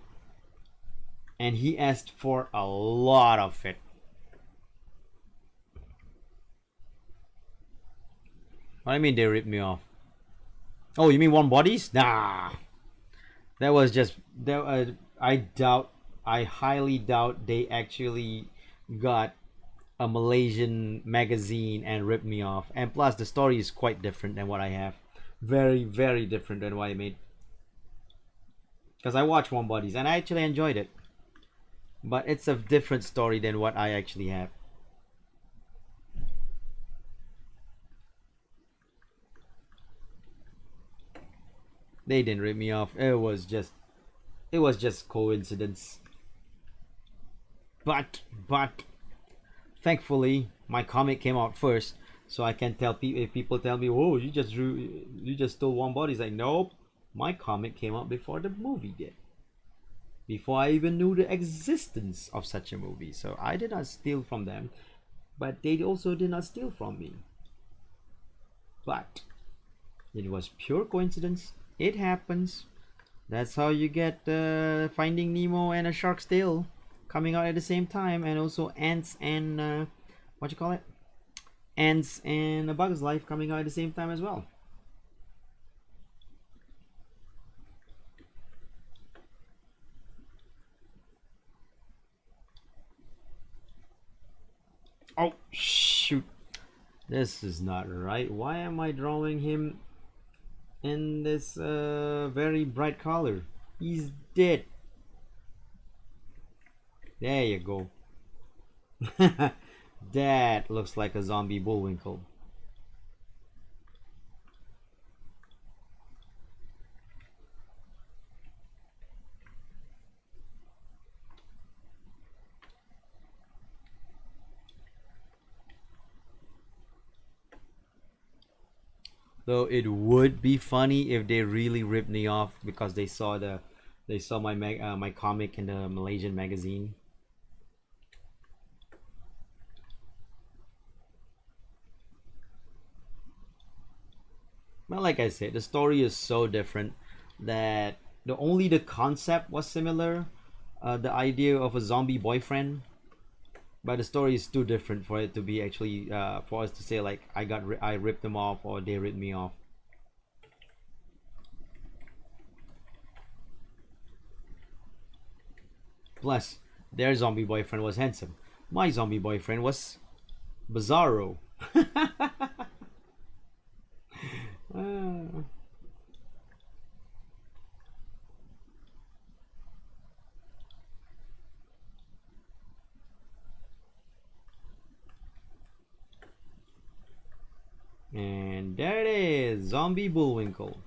And he asked for a lot of it. What do you mean they ripped me off? Oh, you mean Warm Bodies? Nah. That was just that. I highly doubt they actually got a Malaysian magazine and ripped me off. And plus, the story is quite different than what I have. Very, very different than what I made. Because I watched Warm Bodies and I actually enjoyed it. But it's a different story than what I actually have. They didn't rip me off. It was just coincidence. But thankfully my comic came out first, so I can tell people, if people tell me, "Oh, you just stole Warm Bodies," like, nope, my comic came out before the movie did. Before I even knew the existence of such a movie. So I did not steal from them, but they also did not steal from me. But it was pure coincidence. It happens. That's how you get Finding Nemo and A Shark's Tale coming out at the same time, and also Ants and what you call it, Ants and A Bug's Life coming out at the same time as well. Oh shoot, this is not right. Why am I drawing him in this very bright color? He's dead. There you go. That looks like a zombie Bullwinkle. Though it would be funny if they really ripped me off because they saw my my comic in the Malaysian magazine. Well, like I said, the story is so different that the concept was similar, the idea of a zombie boyfriend, but the story is too different for it to be actually for us to say like I ripped them off or they ripped me off. Plus, their zombie boyfriend was handsome. My zombie boyfriend was bizarro. Ah. And there it is, zombie Bullwinkle.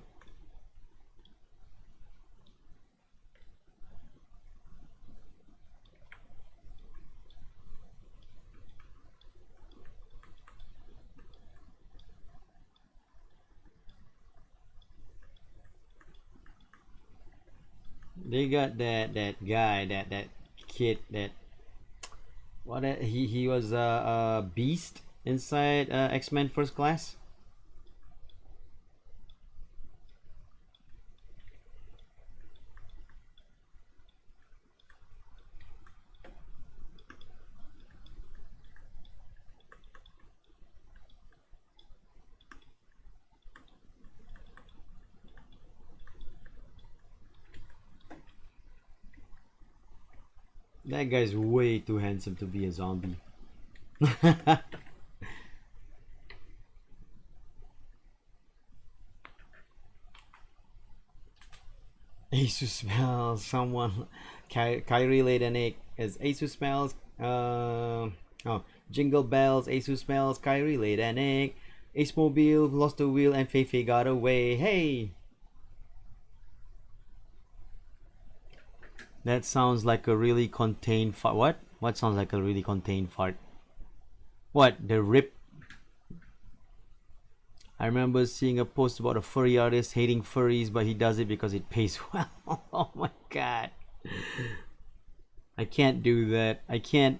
They got that guy, that kid, that he was a beast inside X-Men First Class. That guy's way too handsome to be a zombie. Asu smells someone. Kyrie laid an egg as Asu smells. Oh, jingle bells. Asu smells. Kyrie laid an egg. Ace Mobile lost the wheel and Feifei got away. Hey, that sounds like a really contained fart. What? What sounds like a really contained fart? What? The rip? I remember seeing a post about a furry artist hating furries, but he does it because it pays well. Oh my god. I can't do that. I can't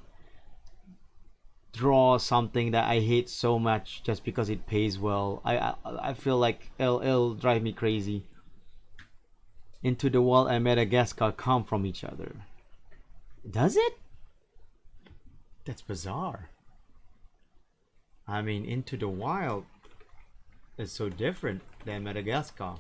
draw something that I hate so much just because it pays well. I feel like it'll drive me crazy. Into the Wild and Madagascar come from each other. Does it? That's bizarre. I mean, Into the Wild is so different than Madagascar.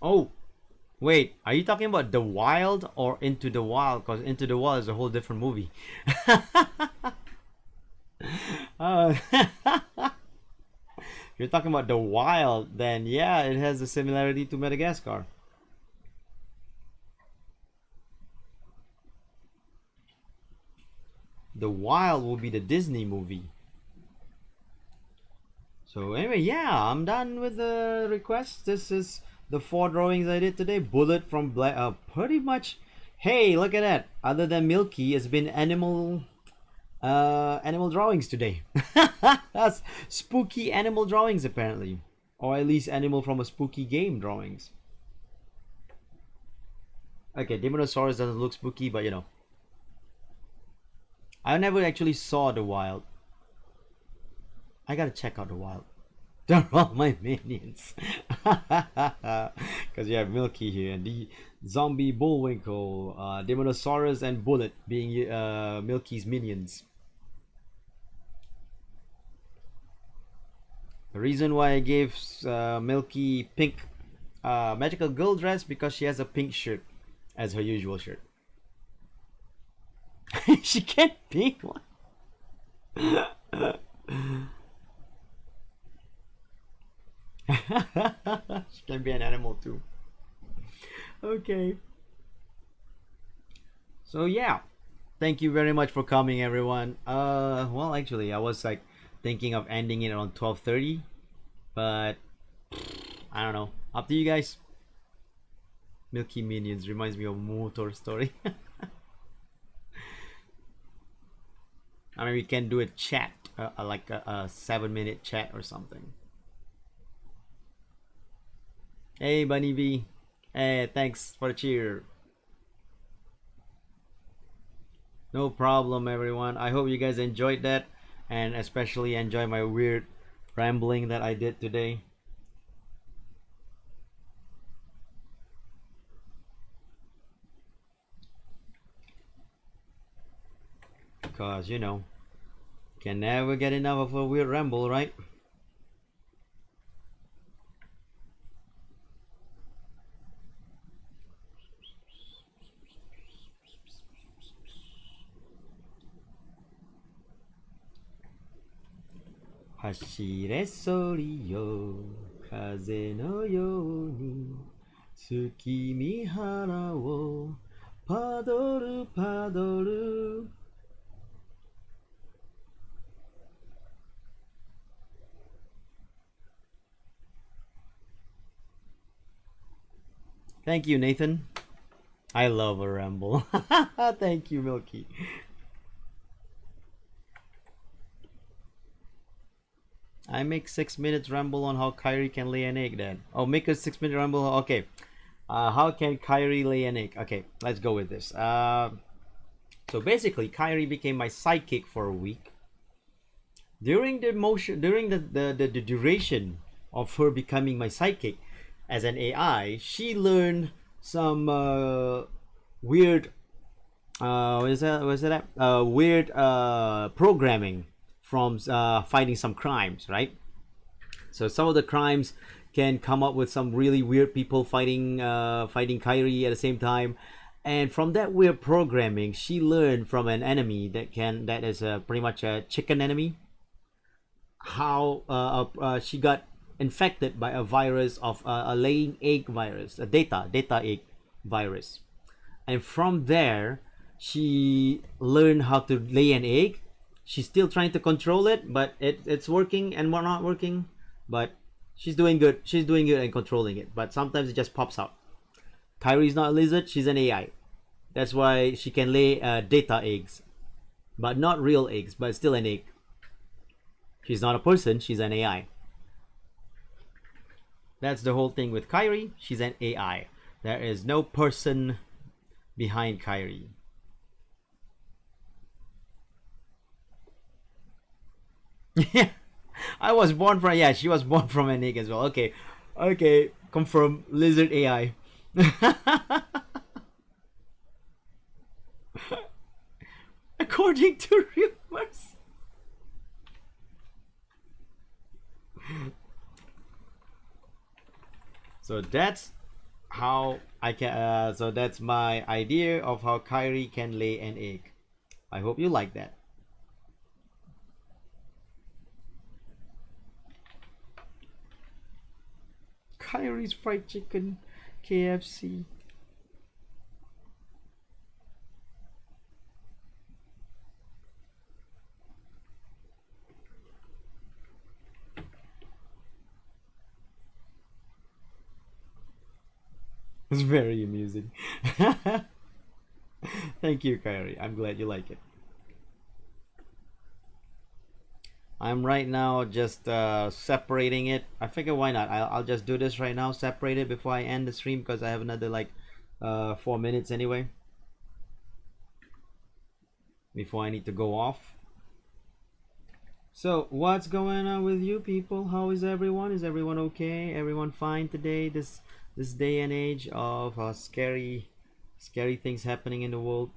Oh, wait, are you talking about The Wild or Into the Wild? Because Into the Wild is a whole different movie. uh, you're talking about The Wild, then yeah, it has a similarity to Madagascar. The Wild will be the Disney movie. So anyway, yeah, I'm done with the requests. This is the four drawings I did today. Bullet from Black. Pretty much. Hey, look at that. Other than Milky, it's been animal drawings today. That's spooky animal drawings apparently. or at least animal from a spooky game drawings. Okay, Demonosaurus doesn't look spooky, but you know, I never actually saw the wild. I gotta check out the wild. They're all my minions. Because you have Milky here, and the zombie Bullwinkle, Demonosaurus, and Bullet being Milky's minions. The reason why I gave Milky pink magical girl dress because she has a pink shirt as her usual shirt. She can't be one. She can be an animal too. Okay. So yeah, thank you very much for coming, everyone. Well, actually, I was like thinking of ending it on 12:30, but I don't know. Up to you guys. Milky Minions reminds me of Motor Story. I mean, we can do a chat, like a 7-minute chat or something. Hey, Bunny V. Hey, thanks for the cheer. No problem, everyone. I hope you guys enjoyed that, and especially enjoy my weird rambling that I did today. Because, you know, can never get enough of a weird ramble, right? Hashire sori yo, kaze no yo ni, tsuki mihara wo padoru padoru. Thank you, Nathan. I love a ramble. Thank you, Milky. I make 6 minutes ramble on how Kyrie can lay an egg then. Oh, make a 6 minute ramble. Okay. How can Kyrie lay an egg? Okay, let's go with this. So basically, Kyrie became my sidekick for a week. During the duration of her becoming my sidekick as an AI, she learned some weird weird programming from fighting some crimes, right? So some of the crimes can come up with some really weird people fighting Kyrie at the same time, and from that weird programming, she learned from an enemy that is pretty much a chicken enemy. How she got infected by a virus of a laying egg virus, a data egg virus, and from there she learned how to lay an egg. She's still trying to control it, but it's working and we're not working. But she's doing good. She's doing good and controlling it. But sometimes it just pops out. Kyrie's not a lizard. She's an AI. That's why she can lay data eggs, but not real eggs, but still an egg. She's not a person. She's an AI. That's the whole thing with Kyrie. She's an AI. There is no person behind Kyrie. Yeah, I was born from. Yeah, she was born from an egg as well. Okay, okay, confirm. Lizard AI. According to rumors. So that's how I can. So that's my idea of how Kyrie can lay an egg. I hope you like that. Kyrie's fried chicken, KFC. It's very amusing. Thank you, Kyrie. I'm glad you like it. I'm right now just separating it. I figure why not? I'll just do this right now, separate it before I end the stream because I have another like 4 minutes anyway before I need to go off. So what's going on with you people? How is everyone? Is everyone okay? Everyone fine today? This day and age of scary things happening in the world.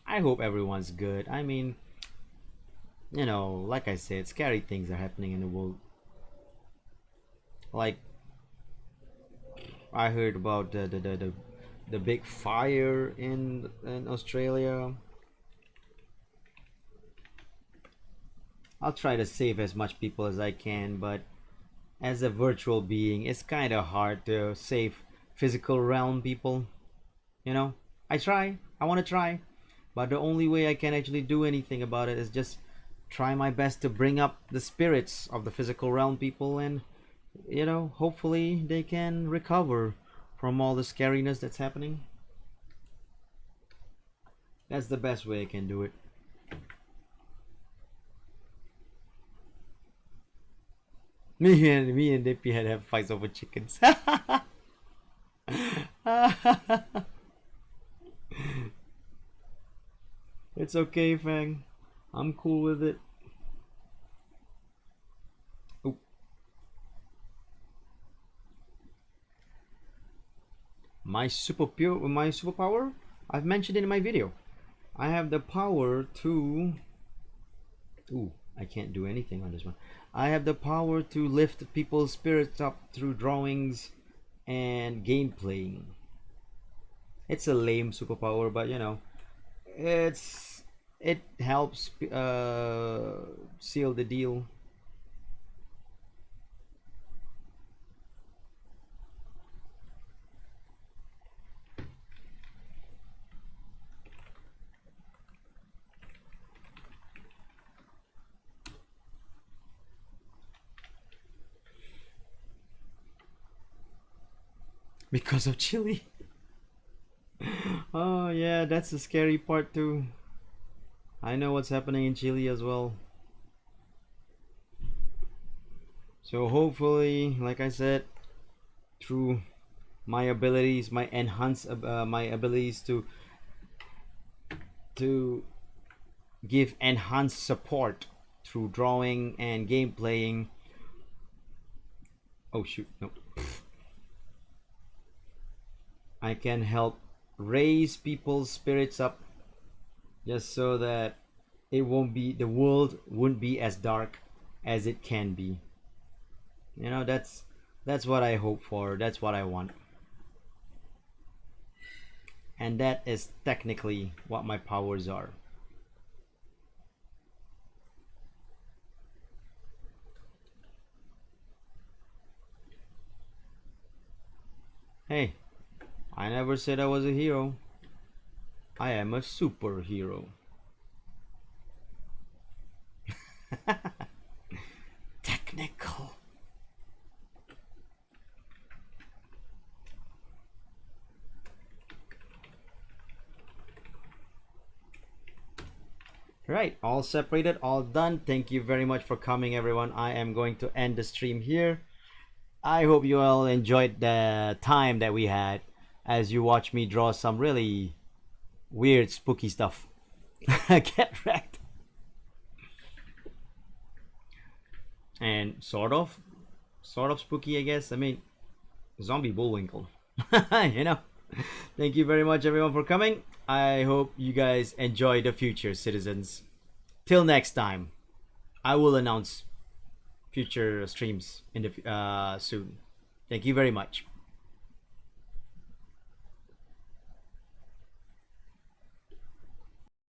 I hope everyone's good. I mean, like I said, scary things are happening in the world. Like I heard about the big fire in Australia. I'll try to save as much people as I can, but as a virtual being, it's kind of hard to save physical realm people. You know, I try. I want to try, but the only way I can actually do anything about it is just try my best to bring up the spirits of the physical realm people, and hopefully they can recover from all the scariness that's happening. That's the best way I can do it. Me and Dippy had have fights over chickens. It's okay, Fang. I'm cool with it. Oop. My superpower, I've mentioned it in my video. I have the power to. Ooh, I can't do anything on this one. I have the power to lift people's spirits up through drawings and gameplay. It's a lame superpower, but it helps seal the deal. Because of Chile. Oh yeah, that's the scary part too. I know what's happening in Chile as well. So hopefully, like I said, through my abilities, my abilities to give enhanced support through drawing and game playing. Oh shoot, no. I can help raise people's spirits up just so that the world wouldn't be as dark as it can be. That's what I hope for. That's what I want. And that is technically what my powers are. Hey, I never said I was a hero. I am a superhero. Technical. Right, all separated, all done. Thank you very much for coming, everyone. I am going to end the stream here. I hope you all enjoyed the time that we had as you watch me draw some really weird, spooky stuff. Get wrecked. And sort of spooky, I guess. I mean, zombie Bullwinkle. you know. Thank you very much, everyone, for coming. I hope you guys enjoy the future, citizens. Till next time, I will announce future streams in the soon. Thank you very much.